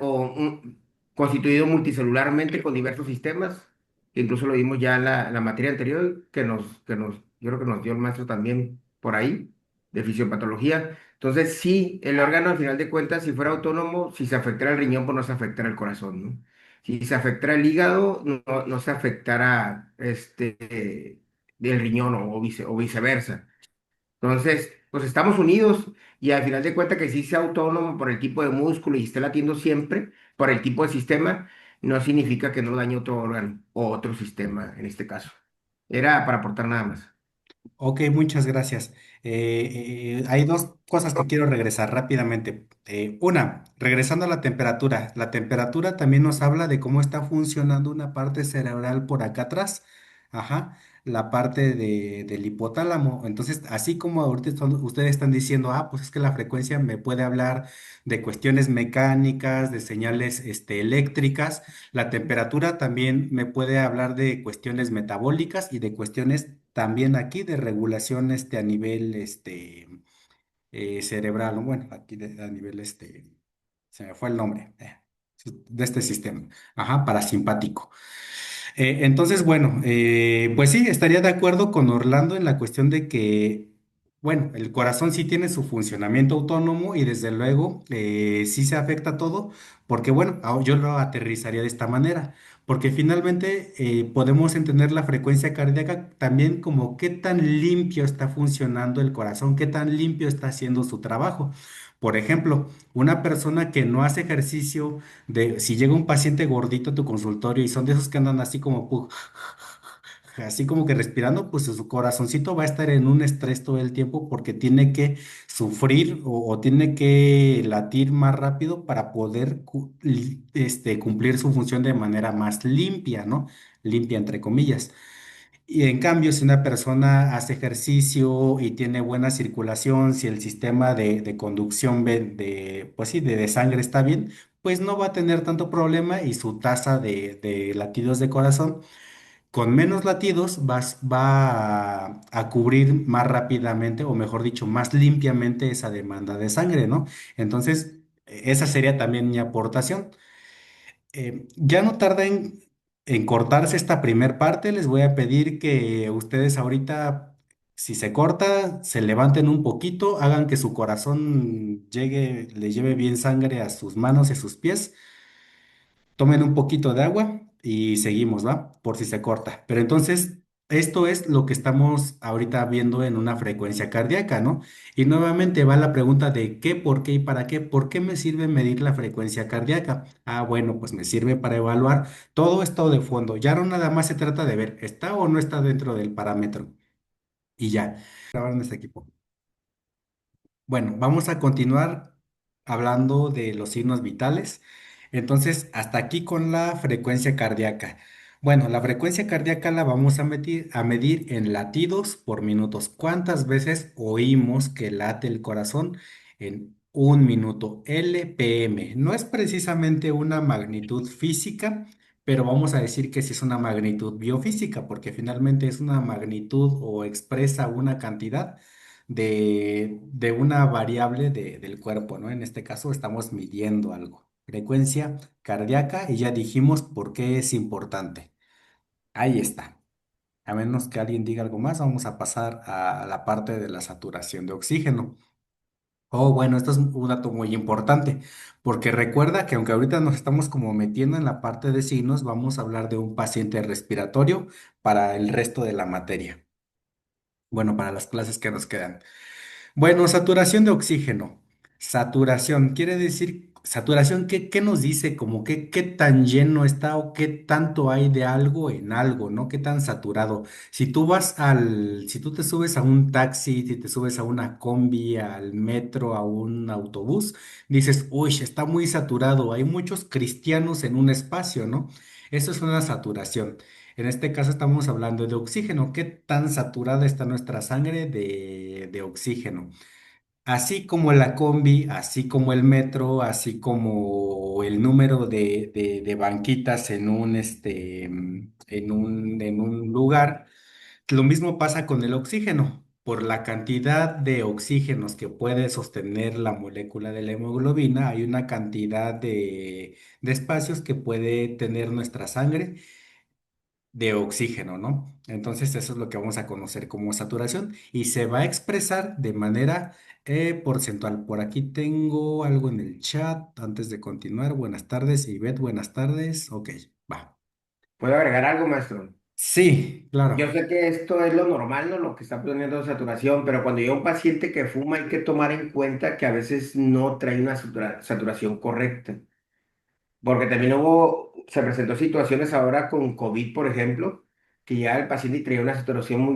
constituido multicelularmente con diversos sistemas, que incluso lo vimos ya en la materia anterior, yo creo que nos dio el maestro también por ahí, de fisiopatología. Entonces, sí, el órgano al final de cuentas, si fuera autónomo, si se afectara el riñón, pues no se afectara el corazón, ¿no? Si se afectara el hígado, no se afectara el riñón o viceversa. Entonces, pues estamos unidos y al final de cuentas que sí sea autónomo por el tipo de músculo y esté latiendo siempre por el tipo de sistema, no significa que no dañe otro órgano o otro sistema en este caso. Era para aportar nada más. Ok, muchas gracias. Hay dos cosas que quiero regresar rápidamente. Una, regresando a la temperatura. La temperatura también nos habla de cómo está funcionando una parte cerebral por acá atrás. Ajá, la parte del hipotálamo. Entonces, así como ahorita ustedes están diciendo, ah, pues es que la frecuencia me puede hablar de cuestiones mecánicas, de señales, eléctricas. La temperatura también me puede hablar de cuestiones metabólicas y de cuestiones también aquí de regulación a nivel cerebral, ¿no? Bueno, aquí a nivel se me fue el nombre de este sistema, ajá, parasimpático. Entonces, bueno, pues sí, estaría de acuerdo con Orlando en la cuestión de que, bueno, el corazón sí tiene su funcionamiento autónomo y desde luego sí se afecta todo, porque bueno, yo lo aterrizaría de esta manera, porque finalmente podemos entender la frecuencia cardíaca también como qué tan limpio está funcionando el corazón, qué tan limpio está haciendo su trabajo. Por ejemplo, una persona que no hace ejercicio, si llega un paciente gordito a tu consultorio y son de esos que andan así como, así como que respirando, pues su corazoncito va a estar en un estrés todo el tiempo porque tiene que sufrir o tiene que latir más rápido para poder cumplir su función de manera más limpia, ¿no? Limpia entre comillas. Y en cambio, si una persona hace ejercicio y tiene buena circulación, si el sistema de conducción pues sí, de sangre está bien, pues no va a tener tanto problema y su tasa de latidos de corazón, con menos latidos, va a cubrir más rápidamente, o mejor dicho, más limpiamente esa demanda de sangre, ¿no? Entonces, esa sería también mi aportación. Ya no tarda en cortarse esta primer parte. Les voy a pedir que ustedes ahorita, si se corta, se levanten un poquito, hagan que su corazón le lleve bien sangre a sus manos y a sus pies. Tomen un poquito de agua y seguimos, ¿va? Por si se corta. Pero entonces, esto es lo que estamos ahorita viendo en una frecuencia cardíaca, ¿no? Y nuevamente va la pregunta de qué, por qué y para qué. ¿Por qué me sirve medir la frecuencia cardíaca? Ah, bueno, pues me sirve para evaluar todo esto de fondo. Ya no nada más se trata de ver, ¿está o no está dentro del parámetro? Y ya. Grabar en este equipo. Bueno, vamos a continuar hablando de los signos vitales. Entonces, hasta aquí con la frecuencia cardíaca. Bueno, la frecuencia cardíaca la vamos a medir en latidos por minutos. ¿Cuántas veces oímos que late el corazón en un minuto? LPM. No es precisamente una magnitud física, pero vamos a decir que sí es una magnitud biofísica, porque finalmente es una magnitud o expresa una cantidad de una variable del cuerpo, ¿no? En este caso estamos midiendo algo. Frecuencia cardíaca y ya dijimos por qué es importante. Ahí está. A menos que alguien diga algo más, vamos a pasar a la parte de la saturación de oxígeno. Oh, bueno, esto es un dato muy importante, porque recuerda que aunque ahorita nos estamos como metiendo en la parte de signos, vamos a hablar de un paciente respiratorio para el resto de la materia. Bueno, para las clases que nos quedan. Bueno, saturación de oxígeno. Saturación, quiere decir, saturación, ¿qué nos dice? Como qué tan lleno está o qué tanto hay de algo en algo, ¿no? ¿Qué tan saturado? Si tú te subes a un taxi, si te subes a una combi, al metro, a un autobús, dices, uy, está muy saturado, hay muchos cristianos en un espacio, ¿no? Eso es una saturación. En este caso estamos hablando de oxígeno. ¿Qué tan saturada está nuestra sangre de oxígeno? Así como la combi, así como el metro, así como el número de banquitas en un lugar, lo mismo pasa con el oxígeno. Por la cantidad de oxígenos que puede sostener la molécula de la hemoglobina, hay una cantidad de espacios que puede tener nuestra sangre de oxígeno, ¿no? Entonces eso es lo que vamos a conocer como saturación y se va a expresar de manera porcentual. Por aquí tengo algo en el chat antes de continuar. Buenas tardes, Ivette, buenas tardes. Ok, va. ¿Puedo agregar algo, maestro? Sí, Yo claro. sé que esto es lo normal, ¿no? Lo que está poniendo saturación, pero cuando llega un paciente que fuma hay que tomar en cuenta que a veces no trae una saturación correcta. Porque también se presentó situaciones ahora con COVID, por ejemplo, que ya el paciente traía una saturación muy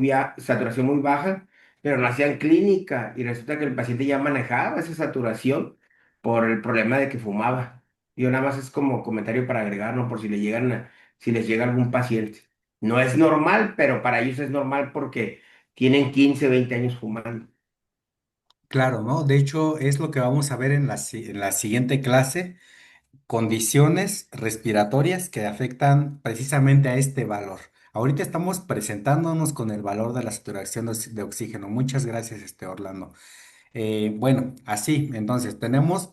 baja, pero no hacían clínica y resulta que el paciente ya manejaba esa saturación por el problema de que fumaba. Yo nada más es como comentario para agregarlo por si les llega algún paciente. No es normal, pero para ellos es normal porque tienen 15 20 años fumando. Claro, ¿no? De hecho, es lo que vamos a ver en en la siguiente clase, condiciones respiratorias que afectan precisamente a este valor. Ahorita estamos presentándonos con el valor de la saturación de oxígeno. Muchas gracias, Orlando. Bueno, así, entonces tenemos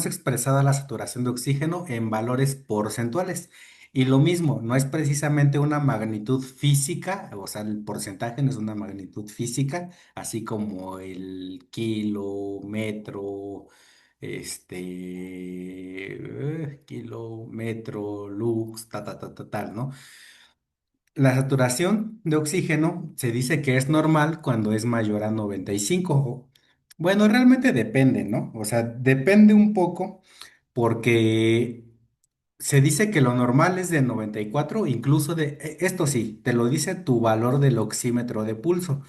expresada la saturación de oxígeno en valores porcentuales. Y lo mismo, no es precisamente una magnitud física, o sea, el porcentaje no es una magnitud física, así como el kilo, metro, kilo, metro, lux, tal, ¿no? La saturación de oxígeno se dice que es normal cuando es mayor a 95. Bueno, realmente depende, ¿no? O sea, depende un poco porque se dice que lo normal es de 94, incluso esto sí, te lo dice tu valor del oxímetro de pulso.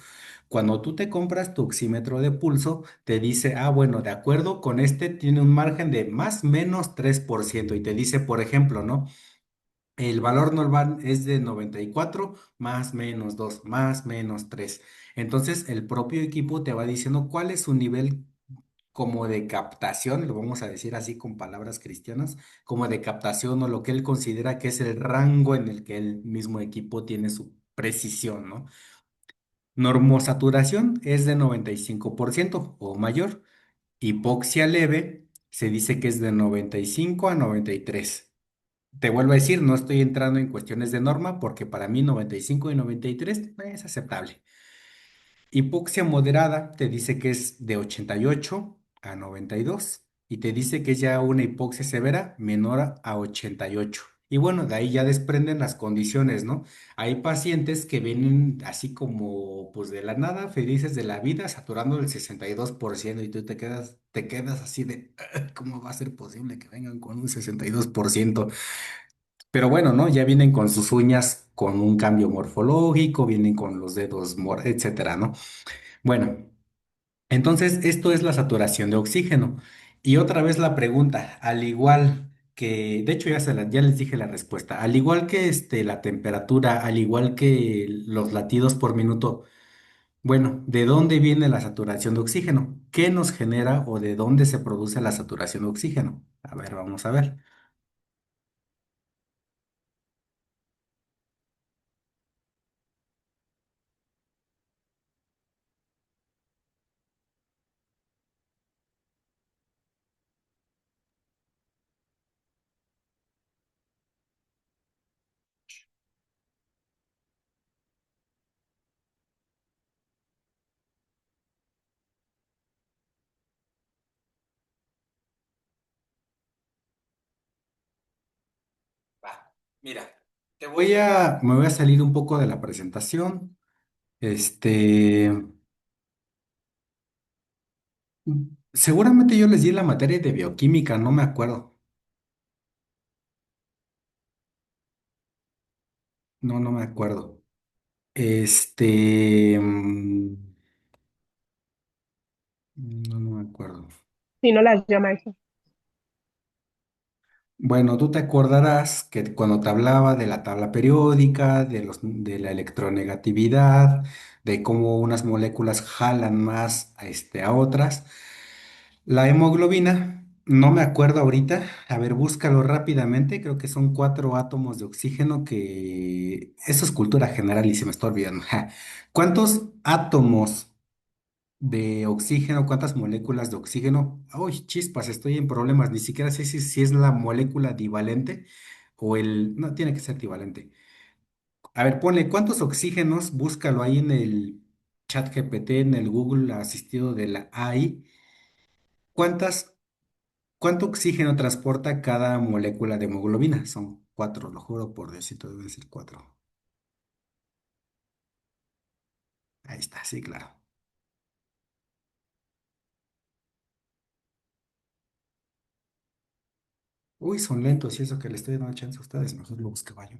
Cuando tú te compras tu oxímetro de pulso, te dice, ah, bueno, de acuerdo con este tiene un margen de más menos 3% y te dice, por ejemplo, ¿no? El valor normal es de 94 más menos 2 más menos 3. Entonces, el propio equipo te va diciendo cuál es su nivel como de captación, lo vamos a decir así con palabras cristianas, como de captación o lo que él considera que es el rango en el que el mismo equipo tiene su precisión, ¿no? Normosaturación es de 95% o mayor. Hipoxia leve se dice que es de 95 a 93. Te vuelvo a decir, no estoy entrando en cuestiones de norma porque para mí 95 y 93 es aceptable. Hipoxia moderada te dice que es de 88 a 92 y te dice que es ya una hipoxia severa menor a 88. Y bueno, de ahí ya desprenden las condiciones, ¿no? Hay pacientes que vienen así como pues de la nada, felices de la vida, saturando el 62% y tú te quedas así de, ¿cómo va a ser posible que vengan con un 62%? Pero bueno, ¿no? Ya vienen con sus uñas con un cambio morfológico, vienen con los dedos, etcétera, ¿no? Bueno, entonces esto es la saturación de oxígeno. Y otra vez la pregunta, al igual que, de hecho ya les dije la respuesta, al igual que la temperatura, al igual que los latidos por minuto, bueno, ¿de dónde viene la saturación de oxígeno? ¿Qué nos genera o de dónde se produce la saturación de oxígeno? A ver, vamos a ver. Mira, me voy a salir un poco de la presentación. Este, seguramente yo les di la materia de bioquímica, no me acuerdo. No, no me acuerdo. No, no me acuerdo. Si no las llama eso. Bueno, tú te acordarás que cuando te hablaba de la tabla periódica, de la electronegatividad, de cómo unas moléculas jalan más a otras, la hemoglobina, no me acuerdo ahorita, a ver, búscalo rápidamente, creo que son 4 átomos de oxígeno que... Eso es cultura general y se me está olvidando. Ja. ¿Cuántos átomos de oxígeno, cuántas moléculas de oxígeno? Uy, chispas, estoy en problemas, ni siquiera sé si es la molécula divalente o el... No, tiene que ser divalente. A ver, ponle cuántos oxígenos, búscalo ahí en el chat GPT, en el Google asistido de la AI. ¿Cuántas, cuánto oxígeno transporta cada molécula de hemoglobina? Son 4, lo juro por Diosito, debe ser 4. Ahí está, sí, claro. Uy, son lentos y eso que le estoy dando chance a ustedes, mejor lo buscaba yo.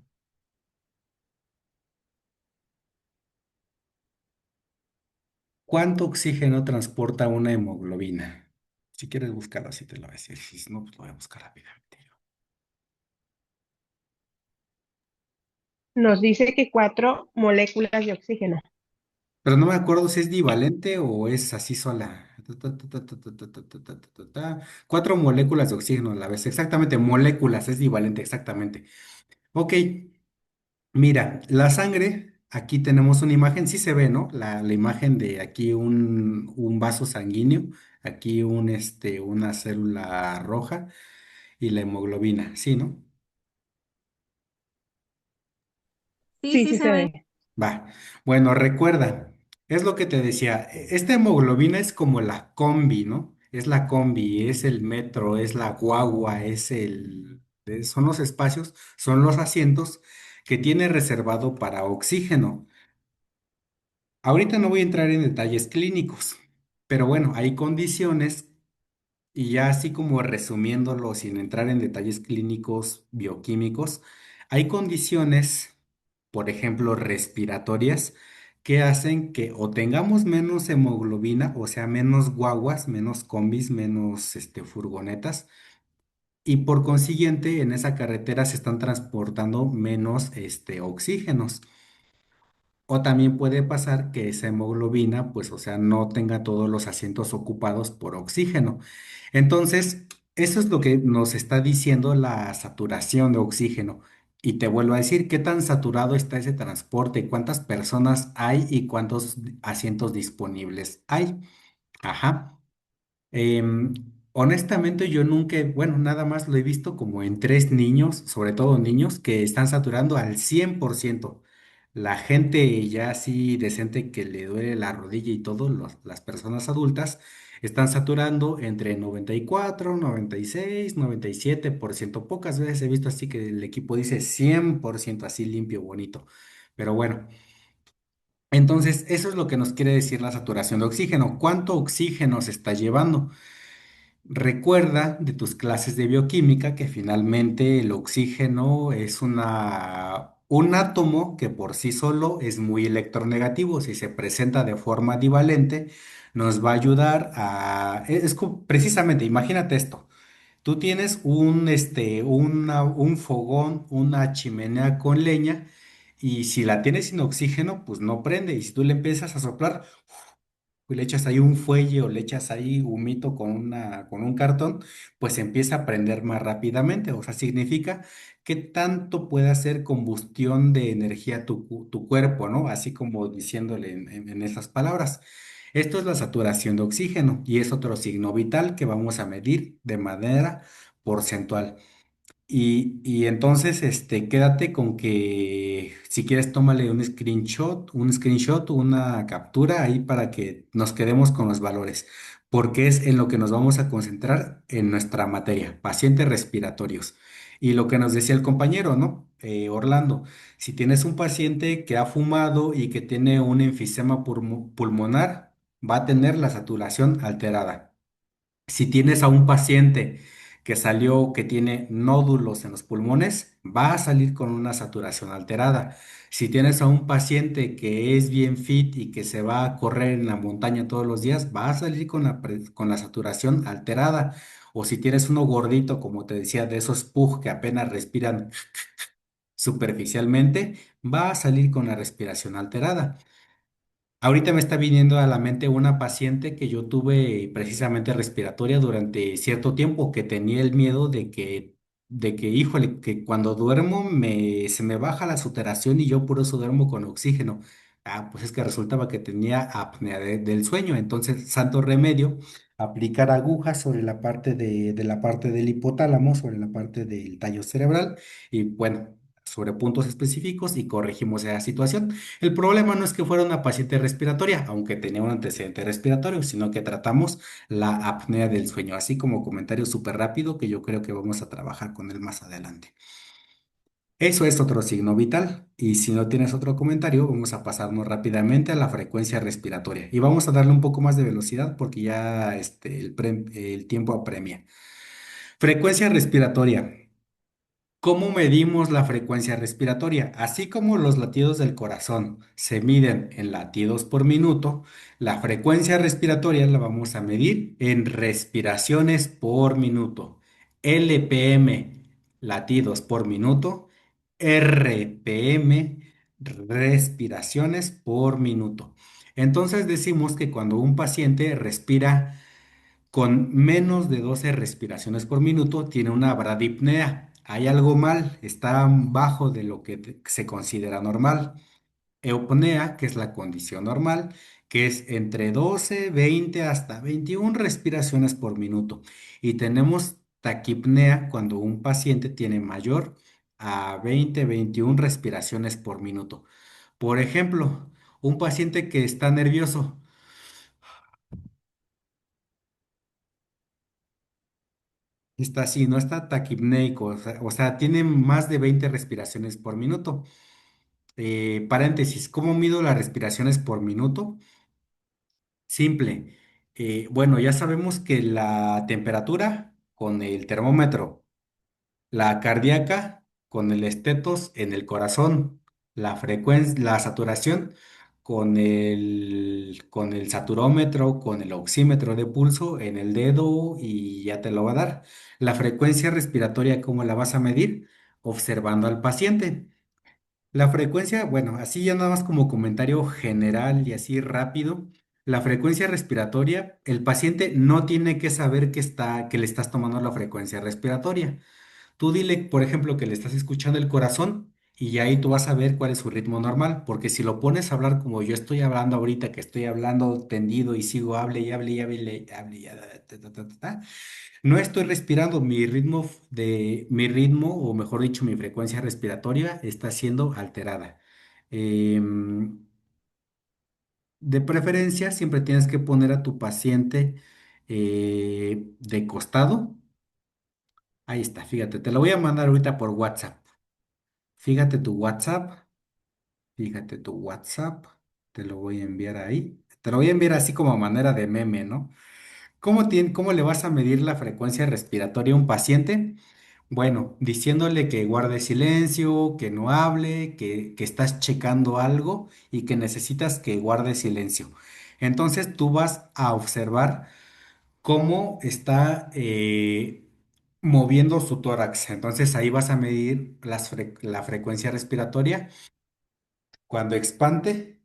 ¿Cuánto oxígeno transporta una hemoglobina? Si quieres buscarlo así te lo voy a decir. Si no, pues lo voy a buscar rápidamente yo. Nos dice que 4 moléculas de oxígeno. Pero no me acuerdo si es divalente o es así sola. 4 moléculas de oxígeno a la vez. Exactamente, moléculas, es divalente, exactamente. Ok, mira, la sangre, aquí tenemos una imagen, sí se ve, ¿no? La imagen de aquí un vaso sanguíneo, aquí una célula roja y la hemoglobina, ¿sí, no? Sí, Sí, sí sí se se ve. ve. Va. Bueno, recuerda, es lo que te decía, esta hemoglobina es como la combi, ¿no? Es la combi, es el metro, es la guagua, son los espacios, son los asientos que tiene reservado para oxígeno. Ahorita no voy a entrar en detalles clínicos, pero bueno, hay condiciones y ya así como resumiéndolo sin entrar en detalles clínicos bioquímicos, hay condiciones, por ejemplo, respiratorias, que hacen que o tengamos menos hemoglobina, o sea, menos guaguas, menos combis, menos furgonetas, y por consiguiente en esa carretera se están transportando menos oxígenos. O también puede pasar que esa hemoglobina, pues, o sea, no tenga todos los asientos ocupados por oxígeno. Entonces, eso es lo que nos está diciendo la saturación de oxígeno. Y te vuelvo a decir, ¿qué tan saturado está ese transporte? ¿Cuántas personas hay y cuántos asientos disponibles hay? Ajá. Em, honestamente, yo nunca, bueno, nada más lo he visto como en 3 niños, sobre todo niños, que están saturando al 100%. La gente ya así decente que le duele la rodilla y todo, las personas adultas, están saturando entre 94, 96, 97%. Pocas veces he visto así que el equipo dice 100% así limpio, bonito. Pero bueno. Entonces, eso es lo que nos quiere decir la saturación de oxígeno. ¿Cuánto oxígeno se está llevando? Recuerda de tus clases de bioquímica que finalmente el oxígeno es un átomo que por sí solo es muy electronegativo. Si se presenta de forma divalente, nos va a ayudar precisamente, imagínate esto. Tú tienes un fogón, una chimenea con leña, y si la tienes sin oxígeno, pues no prende. Y si tú le empiezas a soplar, y le echas ahí un fuelle o le echas ahí humito con un cartón, pues empieza a prender más rápidamente. O sea, significa que tanto puede hacer combustión de energía tu cuerpo, ¿no? Así como diciéndole en esas palabras. Esto es la saturación de oxígeno y es otro signo vital que vamos a medir de manera porcentual. Y entonces, quédate con que si quieres, tómale un screenshot, una captura ahí para que nos quedemos con los valores, porque es en lo que nos vamos a concentrar en nuestra materia, pacientes respiratorios. Y lo que nos decía el compañero, ¿no? Orlando. Si tienes un paciente que ha fumado y que tiene un enfisema pulmonar, va a tener la saturación alterada. Si tienes a un paciente que salió, que tiene nódulos en los pulmones, va a salir con una saturación alterada. Si tienes a un paciente que es bien fit y que se va a correr en la montaña todos los días, va a salir con con la saturación alterada. O si tienes uno gordito, como te decía, de esos pug que apenas respiran superficialmente, va a salir con la respiración alterada. Ahorita me está viniendo a la mente una paciente que yo tuve precisamente respiratoria durante cierto tiempo, que tenía el miedo híjole, que cuando duermo se me baja la saturación y yo por eso duermo con oxígeno. Ah, pues es que resultaba que tenía apnea del sueño. Entonces, santo remedio, aplicar agujas sobre la parte de la parte del hipotálamo, sobre la parte del tallo cerebral y bueno, sobre puntos específicos y corregimos esa situación. El problema no es que fuera una paciente respiratoria, aunque tenía un antecedente respiratorio, sino que tratamos la apnea del sueño, así como comentario súper rápido que yo creo que vamos a trabajar con él más adelante. Eso es otro signo vital. Y si no tienes otro comentario, vamos a pasarnos rápidamente a la frecuencia respiratoria. Y vamos a darle un poco más de velocidad porque ya el tiempo apremia. Frecuencia respiratoria. ¿Cómo medimos la frecuencia respiratoria? Así como los latidos del corazón se miden en latidos por minuto, la frecuencia respiratoria la vamos a medir en respiraciones por minuto. LPM, latidos por minuto, RPM, respiraciones por minuto. Entonces decimos que cuando un paciente respira con menos de 12 respiraciones por minuto, tiene una bradipnea. Hay algo mal, está bajo de lo que se considera normal. Eupnea, que es la condición normal, que es entre 12, 20 hasta 21 respiraciones por minuto. Y tenemos taquipnea cuando un paciente tiene mayor a 20, 21 respiraciones por minuto. Por ejemplo, un paciente que está nervioso. Está así, no está taquipneico, o sea, tiene más de 20 respiraciones por minuto. Paréntesis, ¿cómo mido las respiraciones por minuto? Simple. Bueno, ya sabemos que la temperatura con el termómetro, la cardíaca con el estetos en el corazón, la frecuencia, la saturación con el saturómetro, con el oxímetro de pulso en el dedo y ya te lo va a dar. La frecuencia respiratoria, ¿cómo la vas a medir? Observando al paciente. La frecuencia, bueno, así ya nada más como comentario general y así rápido. La frecuencia respiratoria, el paciente no tiene que saber que le estás tomando la frecuencia respiratoria. Tú dile, por ejemplo, que le estás escuchando el corazón y ya ahí tú vas a ver cuál es su ritmo normal, porque si lo pones a hablar como yo estoy hablando ahorita, que estoy hablando tendido y sigo, hable y hable y hable, y hable, no estoy respirando, mi ritmo, o mejor dicho, mi frecuencia respiratoria está siendo alterada. Em, de preferencia, siempre tienes que poner a tu paciente de costado. Ahí está, fíjate, te lo voy a mandar ahorita por WhatsApp. Fíjate tu WhatsApp, fíjate tu WhatsApp, te lo voy a enviar ahí. Te lo voy a enviar así como a manera de meme, ¿no? ¿Cómo le vas a medir la frecuencia respiratoria a un paciente? Bueno, diciéndole que guarde silencio, que no hable, que estás checando algo y que necesitas que guarde silencio. Entonces tú vas a observar cómo está moviendo su tórax. Entonces ahí vas a medir la frecuencia respiratoria cuando expande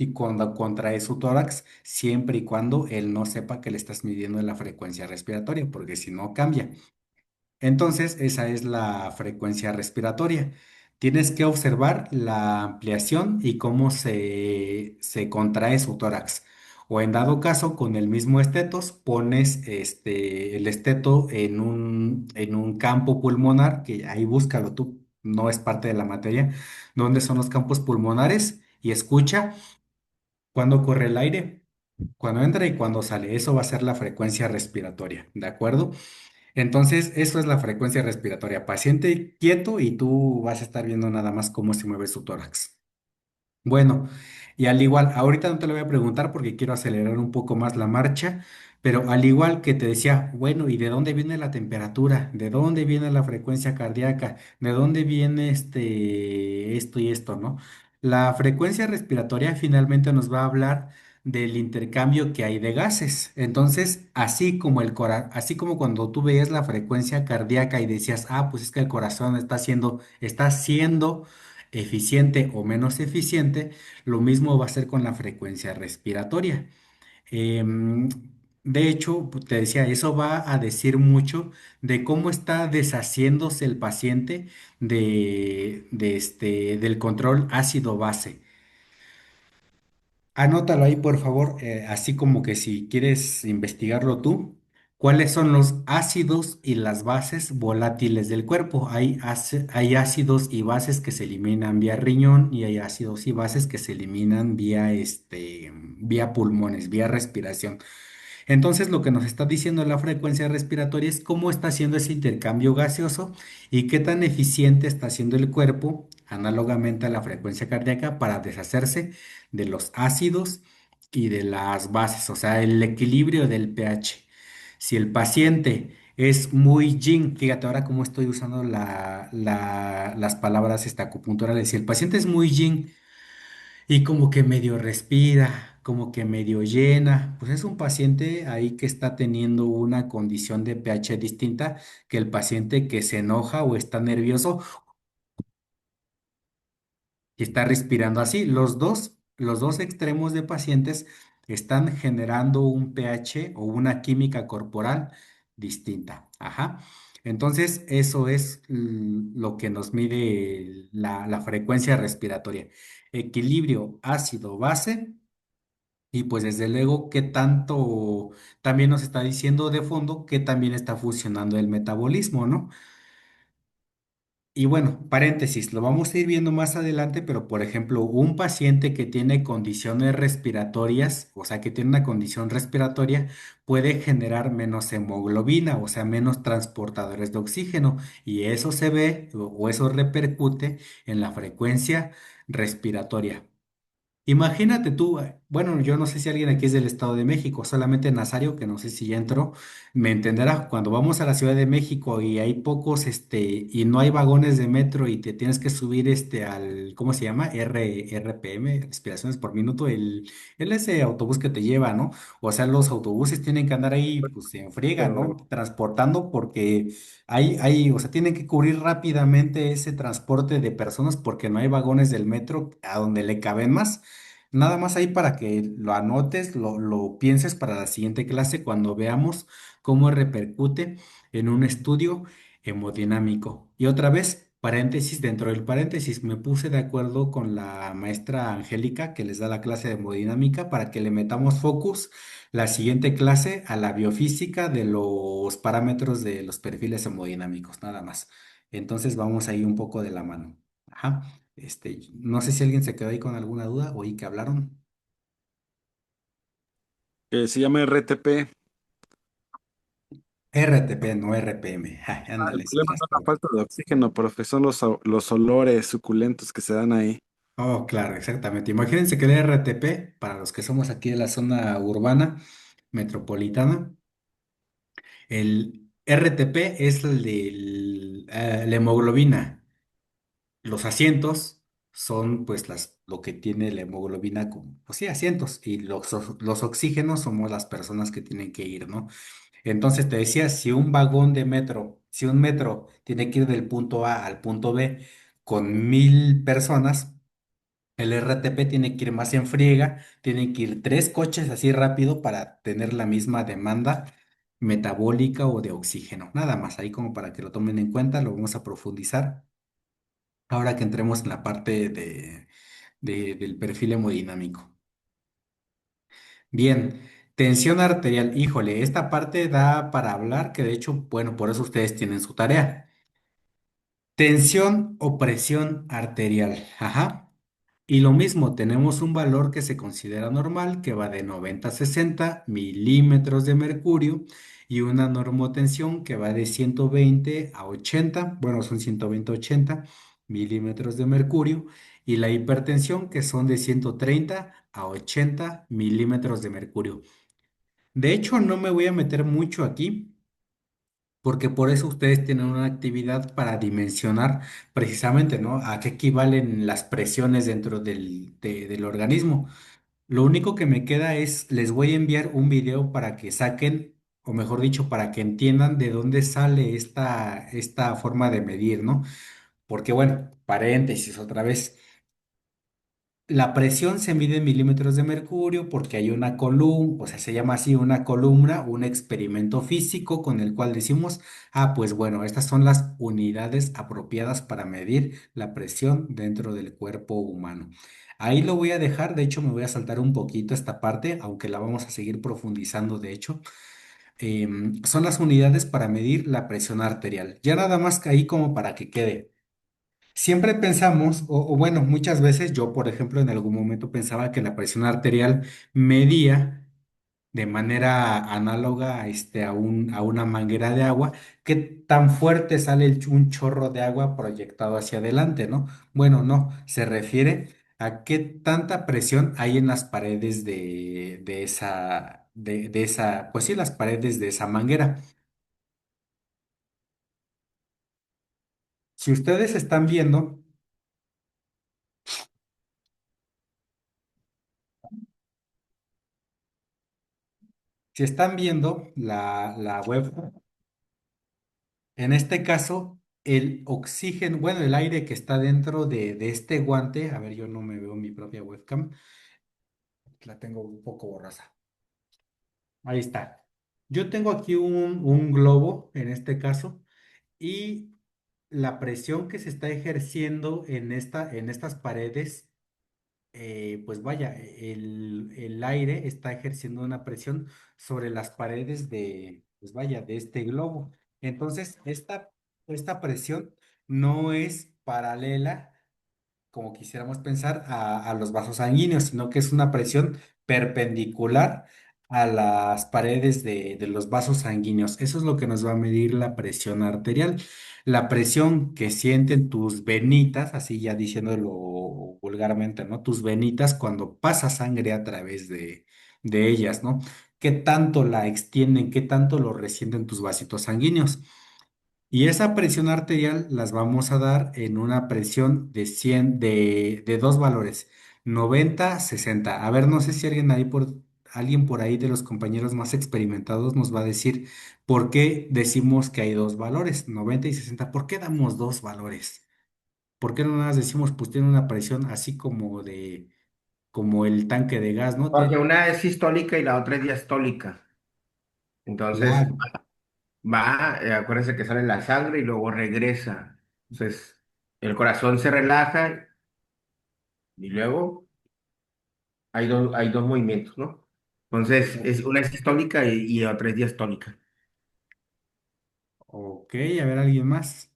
y cuando contrae su tórax, siempre y cuando él no sepa que le estás midiendo la frecuencia respiratoria, porque si no cambia. Entonces, esa es la frecuencia respiratoria. Tienes que observar la ampliación y cómo se contrae su tórax. O en dado caso, con el mismo estetos, pones el esteto en un campo pulmonar, que ahí búscalo tú, no es parte de la materia, dónde son los campos pulmonares y escucha cuándo corre el aire, cuando entra y cuando sale. Eso va a ser la frecuencia respiratoria, ¿de acuerdo? Entonces, eso es la frecuencia respiratoria. Paciente quieto y tú vas a estar viendo nada más cómo se mueve su tórax. Bueno, y al igual, ahorita no te lo voy a preguntar porque quiero acelerar un poco más la marcha, pero al igual que te decía, bueno, ¿y de dónde viene la temperatura? ¿De dónde viene la frecuencia cardíaca? ¿De dónde viene esto y esto, ¿no? La frecuencia respiratoria finalmente nos va a hablar del intercambio que hay de gases. Entonces, así como cuando tú veías la frecuencia cardíaca y decías, ah, pues es que el corazón está siendo eficiente o menos eficiente, lo mismo va a ser con la frecuencia respiratoria. Em, de hecho, te decía, eso va a decir mucho de cómo está deshaciéndose el paciente del control ácido-base. Anótalo ahí, por favor, así como que si quieres investigarlo tú, ¿cuáles son los ácidos y las bases volátiles del cuerpo? Hay ácidos y bases que se eliminan vía riñón y hay ácidos y bases que se eliminan vía pulmones, vía respiración. Entonces, lo que nos está diciendo la frecuencia respiratoria es cómo está haciendo ese intercambio gaseoso y qué tan eficiente está haciendo el cuerpo, análogamente a la frecuencia cardíaca, para deshacerse de los ácidos y de las bases, o sea, el equilibrio del pH. Si el paciente es muy yin, fíjate ahora cómo estoy usando las palabras acupunturales, si el paciente es muy yin, y como que medio respira, como que medio llena, pues es un paciente ahí que está teniendo una condición de pH distinta que el paciente que se enoja o está nervioso y está respirando así. Los dos extremos de pacientes están generando un pH o una química corporal distinta. Ajá. Entonces, eso es lo que nos mide la frecuencia respiratoria. Equilibrio ácido-base. Y pues desde luego, qué tanto también nos está diciendo de fondo que también está funcionando el metabolismo, ¿no? Y bueno, paréntesis, lo vamos a ir viendo más adelante, pero por ejemplo, un paciente que tiene condiciones respiratorias, o sea, que tiene una condición respiratoria, puede generar menos hemoglobina, o sea, menos transportadores de oxígeno, y eso se ve o eso repercute en la frecuencia respiratoria. Imagínate tú, bueno, yo no sé si alguien aquí es del Estado de México, solamente Nazario, que no sé si ya entró, me entenderá, cuando vamos a la Ciudad de México y hay pocos, y no hay vagones de metro y te tienes que subir, ¿cómo se llama? RPM, respiraciones por minuto, ese autobús que te lleva, ¿no? O sea, los autobuses tienen que andar ahí, pues, en friega, ¿no? Pero Transportando porque o sea, tienen que cubrir rápidamente ese transporte de personas porque no hay vagones del metro a donde le caben más. Nada más ahí para que lo anotes, lo pienses para la siguiente clase cuando veamos cómo repercute en un estudio hemodinámico. Y otra vez, paréntesis dentro del paréntesis, me puse de acuerdo con la maestra Angélica que les da la clase de hemodinámica para que le metamos focus la siguiente clase a la biofísica de los parámetros de los perfiles hemodinámicos, nada más. Entonces vamos ahí un poco de la mano. Ajá. No sé si alguien se quedó ahí con alguna duda o oí que hablaron. que se llama RTP. RTP, no RPM. Ay, El ándale, sí, problema las no es la palabras. falta de oxígeno, profe, son los olores suculentos que se dan ahí. Oh, claro, exactamente. Imagínense que el RTP, para los que somos aquí de la zona urbana, metropolitana, el RTP es la hemoglobina. Los asientos son pues lo que tiene la hemoglobina como, pues sí, asientos. Y los oxígenos somos las personas que tienen que ir, ¿no? Entonces te decía, si un metro tiene que ir del punto A al punto B con 1.000 personas, el RTP tiene que ir más en friega, tiene que ir 3 coches así rápido para tener la misma demanda metabólica o de oxígeno. Nada más, ahí como para que lo tomen en cuenta, lo vamos a profundizar ahora que entremos en la parte del perfil hemodinámico. Bien, tensión arterial. Híjole, esta parte da para hablar, que de hecho, bueno, por eso ustedes tienen su tarea. Tensión o presión arterial. Ajá. Y lo mismo, tenemos un valor que se considera normal, que va de 90 a 60 milímetros de mercurio, y una normotensión que va de 120 a 80, bueno, son 120 a 80 milímetros de mercurio, y la hipertensión que son de 130 a 80 milímetros de mercurio. De hecho, no me voy a meter mucho aquí, porque por eso ustedes tienen una actividad para dimensionar precisamente, ¿no? A qué equivalen las presiones dentro del organismo. Lo único que me queda es, les voy a enviar un video para que saquen, o mejor dicho, para que entiendan de dónde sale esta forma de medir, ¿no? Porque bueno, paréntesis otra vez. La presión se mide en milímetros de mercurio porque hay una columna, o sea, se llama así una columna, un experimento físico con el cual decimos, pues bueno, estas son las unidades apropiadas para medir la presión dentro del cuerpo humano. Ahí lo voy a dejar, de hecho me voy a saltar un poquito esta parte, aunque la vamos a seguir profundizando, de hecho. Son las unidades para medir la presión arterial. Ya nada más que ahí como para que quede. Siempre pensamos, o bueno, muchas veces yo, por ejemplo, en algún momento pensaba que la presión arterial medía de manera análoga a una manguera de agua, qué tan fuerte sale un chorro de agua proyectado hacia adelante, ¿no? Bueno, no, se refiere a qué tanta presión hay en las paredes de esa, pues sí, las paredes de esa manguera. Si ustedes están viendo, si están viendo la web, en este caso, el oxígeno, bueno, el aire que está dentro de este guante, a ver, yo no me veo en mi propia webcam, la tengo un poco borrosa. Ahí está. Yo tengo aquí un globo, en este caso, y la presión que se está ejerciendo en estas paredes, pues vaya, el aire está ejerciendo una presión sobre las paredes pues vaya, de este globo. Entonces, esta presión no es paralela, como quisiéramos pensar, a los vasos sanguíneos, sino que es una presión perpendicular a las paredes de los vasos sanguíneos. Eso es lo que nos va a medir la presión arterial. La presión que sienten tus venitas, así ya diciéndolo vulgarmente, ¿no? Tus venitas cuando pasa sangre a través de ellas, ¿no? ¿Qué tanto la extienden, qué tanto lo resienten tus vasitos sanguíneos? Y esa presión arterial las vamos a dar en una presión de 100 de dos valores, 90 60. A ver, no sé si alguien por ahí de los compañeros más experimentados nos va a decir por qué decimos que hay dos valores, 90 y 60. ¿Por qué damos dos valores? ¿Por qué no nada más decimos, pues tiene una presión así como el tanque de gas, ¿no? Porque una es sistólica y la otra es diastólica. Entonces Claro. acuérdense que sale la sangre y luego regresa. Entonces el corazón se relaja y luego hay dos movimientos, ¿no? Entonces una es sistólica y otra es diastólica. Ok, a ver, ¿alguien más?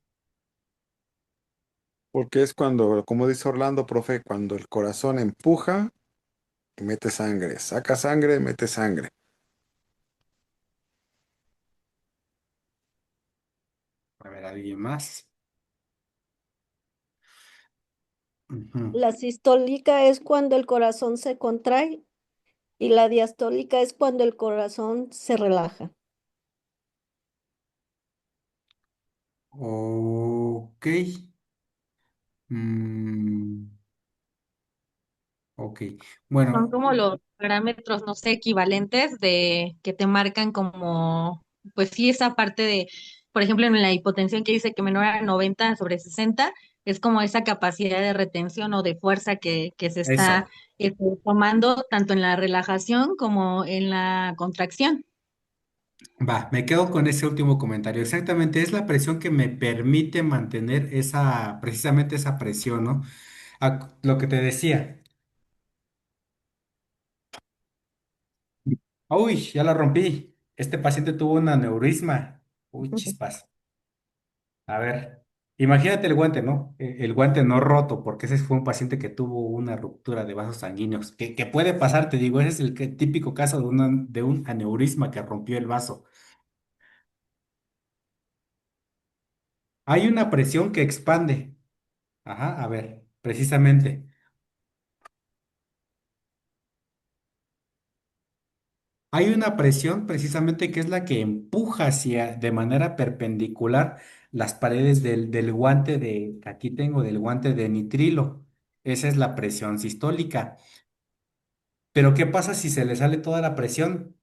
Porque es cuando, como dice Orlando, profe, cuando el corazón empuja y mete sangre, saca sangre, mete sangre. A ver, ¿alguien más? Ujú. La sistólica es cuando el corazón se contrae y la diastólica es cuando el corazón se relaja. Ok. Mm, ok. Son Bueno, como los parámetros, no sé, equivalentes de que te marcan como, pues sí, esa parte de, por ejemplo, en la hipotensión que dice que menor a 90/60 es como esa capacidad de retención o de fuerza que se está eso. tomando tanto en la relajación como en la contracción. Va, me quedo con ese último comentario. Exactamente, es la presión que me permite mantener precisamente esa presión, ¿no? Lo que te decía. Uy, ya la rompí. Este paciente tuvo un aneurisma. Uy, chispas. A ver. Imagínate el guante, ¿no? El guante no roto, porque ese fue un paciente que tuvo una ruptura de vasos sanguíneos, que puede pasar, te digo, ese es el típico caso de un aneurisma que rompió el vaso. Hay una presión que expande. Ajá, a ver, precisamente. Hay una presión precisamente que es la que empuja hacia de manera perpendicular las paredes del guante que aquí tengo, del guante de nitrilo. Esa es la presión sistólica. Pero ¿qué pasa si se le sale toda la presión?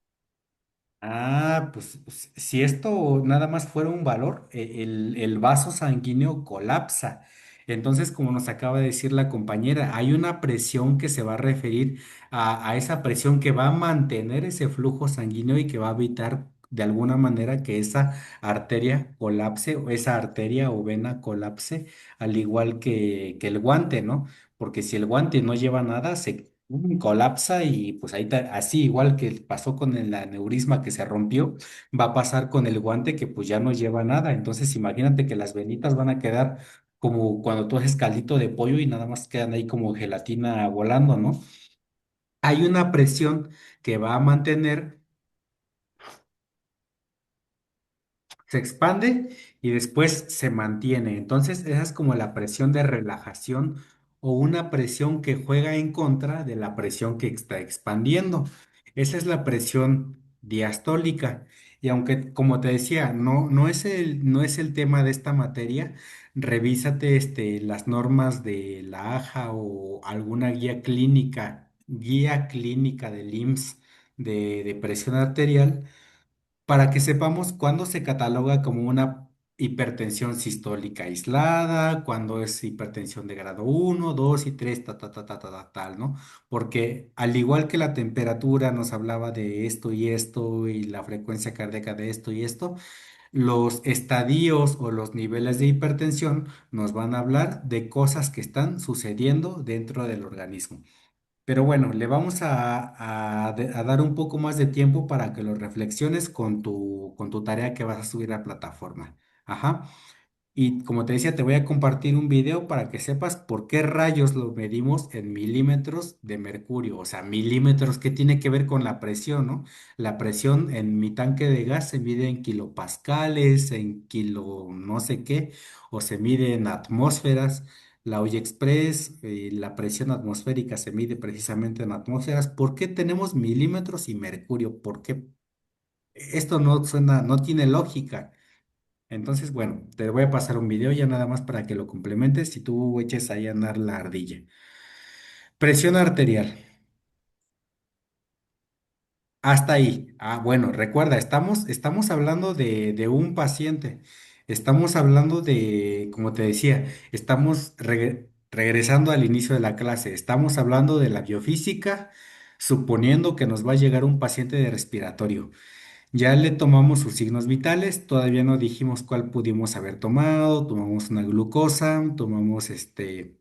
Ah, pues si esto nada más fuera un valor, el vaso sanguíneo colapsa. Entonces, como nos acaba de decir la compañera, hay una presión que se va a referir a esa presión que va a mantener ese flujo sanguíneo y que va a evitar de alguna manera que esa arteria colapse o esa arteria o vena colapse, al igual que el guante, ¿no? Porque si el guante no lleva nada, se colapsa y pues ahí así igual que pasó con el aneurisma que se rompió, va a pasar con el guante que pues ya no lleva nada. Entonces imagínate que las venitas van a quedar como cuando tú haces caldito de pollo y nada más quedan ahí como gelatina volando, ¿no? Hay una presión que va a mantener, se expande y después se mantiene. Entonces, esa es como la presión de relajación o una presión que juega en contra de la presión que está expandiendo. Esa es la presión diastólica. Y aunque, como te decía, no es el tema de esta materia, revísate las normas de la AJA o alguna guía clínica del IMSS de presión arterial para que sepamos cuándo se cataloga como una hipertensión sistólica aislada, cuándo es hipertensión de grado uno, 2 y 3, tal, ¿no? Porque al igual que la temperatura nos hablaba de esto y esto y la frecuencia cardíaca de esto y esto, los estadios o los niveles de hipertensión nos van a hablar de cosas que están sucediendo dentro del organismo. Pero bueno, le vamos a dar un poco más de tiempo para que lo reflexiones con tu tarea que vas a subir a la plataforma. Ajá. Y como te decía, te voy a compartir un video para que sepas por qué rayos lo medimos en milímetros de mercurio. O sea, milímetros que tiene que ver con la presión, ¿no? La presión en mi tanque de gas se mide en kilopascales, en kilo no sé qué, o se mide en atmósferas. La Oye Express, la presión atmosférica se mide precisamente en atmósferas. ¿Por qué tenemos milímetros y mercurio? ¿Por qué? Esto no suena, no tiene lógica. Entonces, bueno, te voy a pasar un video ya nada más para que lo complementes y tú eches ahí a andar la ardilla. Presión arterial. Hasta ahí. Ah, bueno, recuerda, estamos hablando de un paciente. Estamos hablando de, como te decía, estamos regresando al inicio de la clase. Estamos hablando de la biofísica, suponiendo que nos va a llegar un paciente de respiratorio. Ya le tomamos sus signos vitales, todavía no dijimos cuál pudimos haber tomado, tomamos una glucosa, tomamos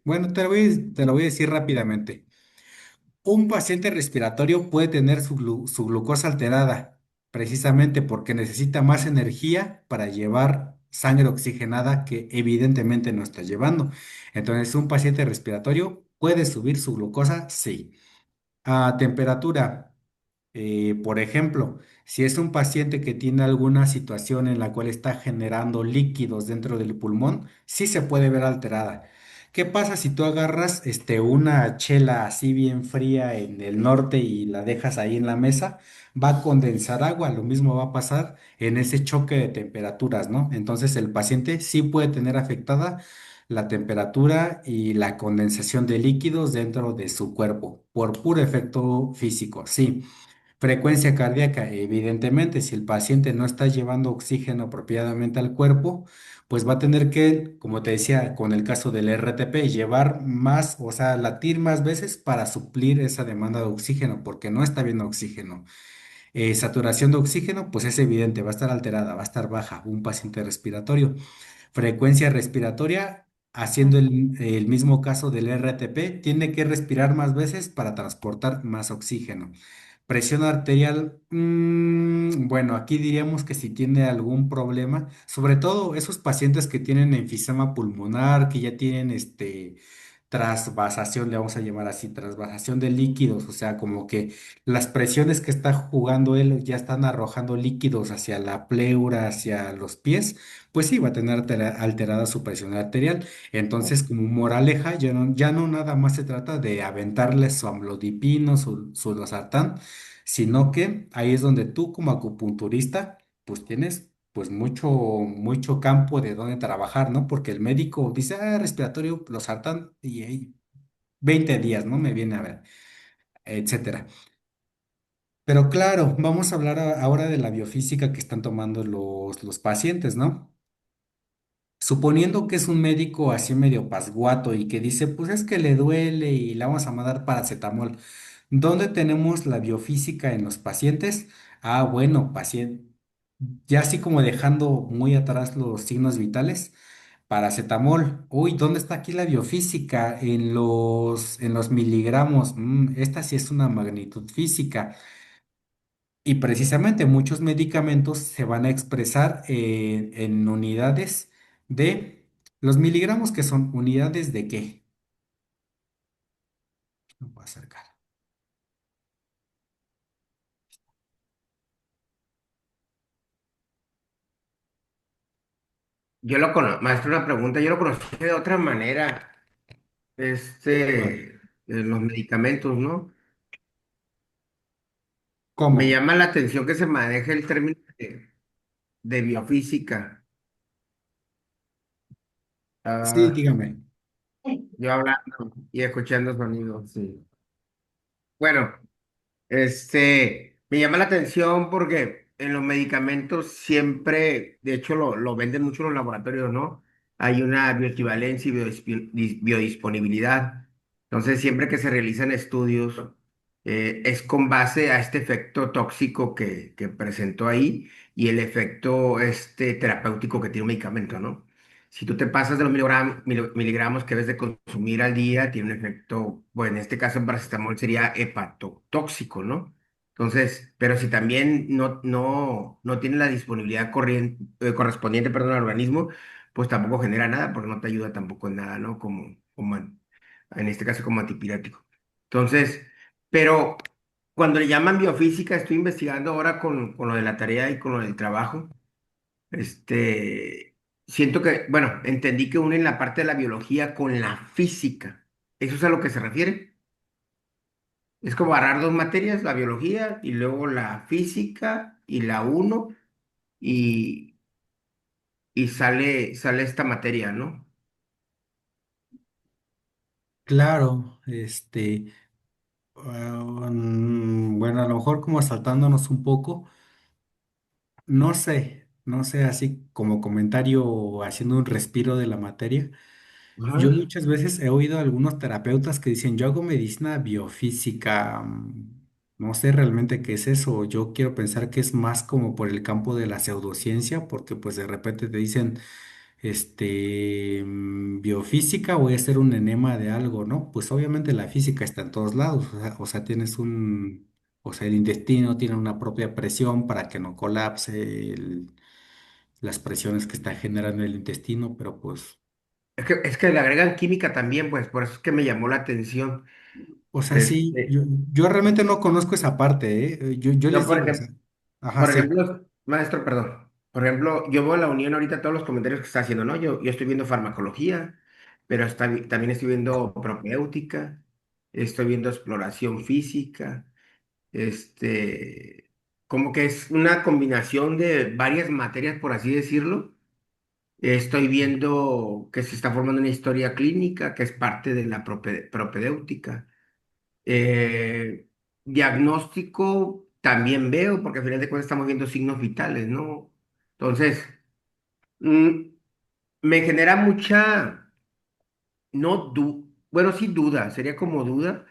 bueno, te lo voy a decir rápidamente. Un paciente respiratorio puede tener su glucosa alterada, precisamente porque necesita más energía para llevar sangre oxigenada que evidentemente no está llevando. Entonces, un paciente respiratorio puede subir su glucosa, sí. A temperatura. Por ejemplo, si es un paciente que tiene alguna situación en la cual está generando líquidos dentro del pulmón, sí se puede ver alterada. ¿Qué pasa si tú agarras una chela así bien fría en el norte y la dejas ahí en la mesa? Va a condensar agua, lo mismo va a pasar en ese choque de temperaturas, ¿no? Entonces el paciente sí puede tener afectada la temperatura y la condensación de líquidos dentro de su cuerpo por puro efecto físico, sí. Frecuencia cardíaca, evidentemente, si el paciente no está llevando oxígeno apropiadamente al cuerpo, pues va a tener que, como te decía, con el caso del RTP, llevar más, o sea, latir más veces para suplir esa demanda de oxígeno, porque no está viendo oxígeno. Saturación de oxígeno, pues es evidente, va a estar alterada, va a estar baja, un paciente respiratorio. Frecuencia respiratoria, haciendo el mismo caso del RTP, tiene que respirar más veces para transportar más oxígeno. Presión arterial, Bueno, aquí diríamos que si tiene algún problema, sobre todo esos pacientes que tienen enfisema pulmonar, que ya tienen trasvasación, le vamos a llamar así, trasvasación de líquidos, o sea, como que las presiones que está jugando él ya están arrojando líquidos hacia la pleura, hacia los pies, pues sí, va a tener alterada su presión arterial. Entonces, como moraleja, ya no nada más se trata de aventarle su amlodipino, su losartán, sino que ahí es donde tú como acupunturista pues tienes pues mucho campo de donde trabajar, ¿no? Porque el médico dice, respiratorio, los hartan y ahí 20 días, ¿no? Me viene a ver, etcétera. Pero claro, vamos a hablar ahora de la biofísica que están tomando los pacientes, ¿no? Suponiendo que es un médico así medio pasguato y que dice, pues es que le duele y le vamos a mandar paracetamol. ¿Dónde tenemos la biofísica en los pacientes? Bueno, paciente, ya así como dejando muy atrás los signos vitales, paracetamol. Uy, ¿dónde está aquí la biofísica? En los miligramos. Esta sí es una magnitud física. Y precisamente muchos medicamentos se van a expresar en unidades de los miligramos, que son unidades de qué. Me voy a acercar. Yo lo conozco, maestro, una pregunta, yo lo conocí de otra manera, ¿Cuál? los medicamentos, ¿no? Me ¿Cómo? llama la atención que se maneje el término de biofísica. Sí, Ah, dígame. yo hablando y escuchando sonidos, sí. Bueno, me llama la atención porque en los medicamentos siempre, de hecho lo venden mucho en los laboratorios, ¿no? Hay una bioequivalencia y biodisponibilidad. Entonces, siempre que se realizan estudios, es con base a este efecto tóxico que presentó ahí y el efecto terapéutico que tiene un medicamento, ¿no? Si tú te pasas de los miligramos que debes de consumir al día, tiene un efecto, bueno, en este caso el paracetamol sería hepatotóxico, ¿no? Entonces, pero si también no tiene la disponibilidad correspondiente, perdón, al organismo, pues tampoco genera nada, porque no te ayuda tampoco en nada, ¿no? En este caso como antipirético. Entonces, pero cuando le llaman biofísica, estoy investigando ahora con lo de la tarea y con lo del trabajo. Siento que, bueno, entendí que unen la parte de la biología con la física. ¿Eso es a lo que se refiere? Es como agarrar dos materias, la biología y luego la física y la uno y, y sale esta materia, ¿no? Claro, bueno, a lo mejor como saltándonos un poco, no sé, así como comentario o haciendo un respiro de la materia. Yo Ajá. muchas veces he oído a algunos terapeutas que dicen, yo hago medicina biofísica, no sé realmente qué es eso, yo quiero pensar que es más como por el campo de la pseudociencia, porque pues de repente te dicen, biofísica, voy a hacer un enema de algo, ¿no? Pues obviamente la física está en todos lados, o sea, o sea, el intestino tiene una propia presión para que no colapse las presiones que está generando el intestino, pero pues... Es que le agregan química también, pues por eso es que me llamó la atención. O sea, sí, Este, yo realmente no conozco esa parte, ¿eh? Yo no, les digo, o sea, ajá, por sí, ejemplo, maestro, perdón. Por ejemplo, yo veo la unión ahorita todos los comentarios que está haciendo, ¿no? Yo estoy viendo farmacología, pero también estoy viendo propéutica, estoy viendo exploración física, este, como que es una combinación de varias materias, por así decirlo. Estoy viendo que se está formando una historia clínica, que es parte de la propedéutica. Eh, Diagnóstico también veo, porque al final de cuentas estamos viendo signos vitales, ¿no? Entonces, mm, me genera mucha, no bueno, sí duda, sería como duda,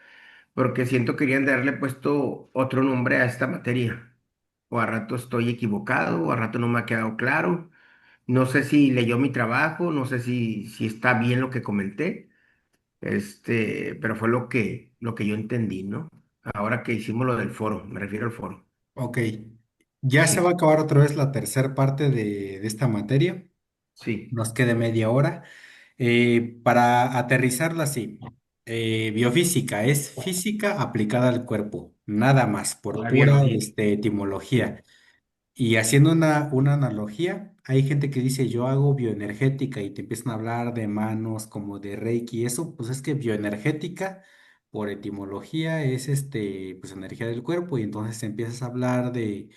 porque siento que querían darle puesto otro nombre a esta materia. O a rato estoy equivocado, o a rato no me ha quedado claro. No sé si leyó mi trabajo, no sé si está bien lo que comenté, pero fue lo que yo entendí, ¿no? Ahora que hicimos lo del foro, me refiero al foro. ok. Ya se va a Sí, acabar otra vez la tercera parte de esta materia. sí. Nos queda media hora. Para aterrizarla así, biofísica es física aplicada al cuerpo, nada más, por La pura biología. etimología. Y haciendo una analogía, hay gente que dice yo hago bioenergética y te empiezan a hablar de manos como de Reiki y eso, pues es que bioenergética por etimología es pues energía del cuerpo y entonces empiezas a hablar de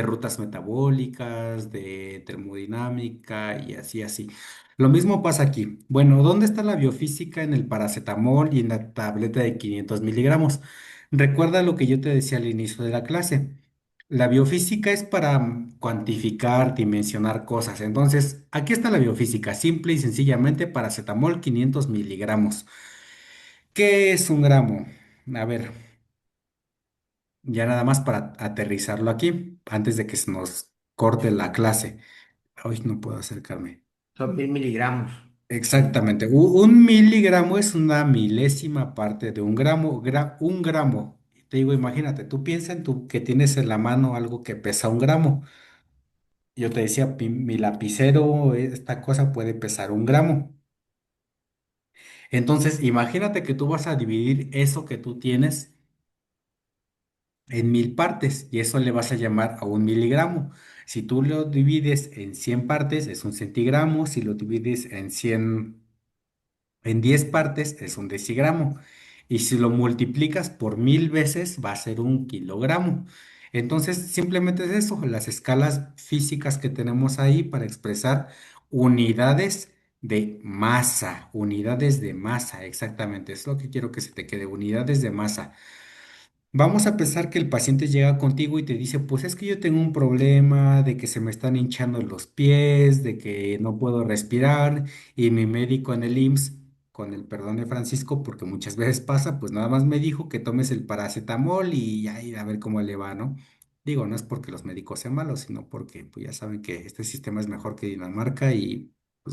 rutas metabólicas, de termodinámica y así, así. Lo mismo pasa aquí. Bueno, ¿dónde está la biofísica en el paracetamol y en la tableta de 500 miligramos? Recuerda lo que yo te decía al inicio de la clase. La biofísica es para cuantificar, dimensionar cosas. Entonces, aquí está la biofísica, simple y sencillamente paracetamol 500 miligramos. ¿Qué es un gramo? A ver, ya nada más para aterrizarlo aquí, antes de que se nos corte la clase. Hoy no puedo acercarme. Son 1000 miligramos. Exactamente. Un miligramo es una milésima parte de un gramo. Un gramo. Te digo, imagínate, tú piensa en tu que tienes en la mano algo que pesa un gramo. Yo te decía, mi lapicero, esta cosa puede pesar un gramo. Entonces, imagínate que tú vas a dividir eso que tú tienes en 1000 partes y eso le vas a llamar a un miligramo. Si tú lo divides en 100 partes, es un centigramo. Si lo divides en 10 partes es un decigramo. Y si lo multiplicas por 1000 veces va a ser un kilogramo. Entonces, simplemente es eso, las escalas físicas que tenemos ahí para expresar unidades de masa, exactamente, es lo que quiero que se te quede, unidades de masa. Vamos a pensar que el paciente llega contigo y te dice, pues es que yo tengo un problema de que se me están hinchando los pies, de que no puedo respirar y mi médico en el IMSS, con el perdón de Francisco, porque muchas veces pasa, pues nada más me dijo que tomes el paracetamol y ya y a ver cómo le va, ¿no? Digo, no es porque los médicos sean malos, sino porque pues ya saben que este sistema es mejor que Dinamarca y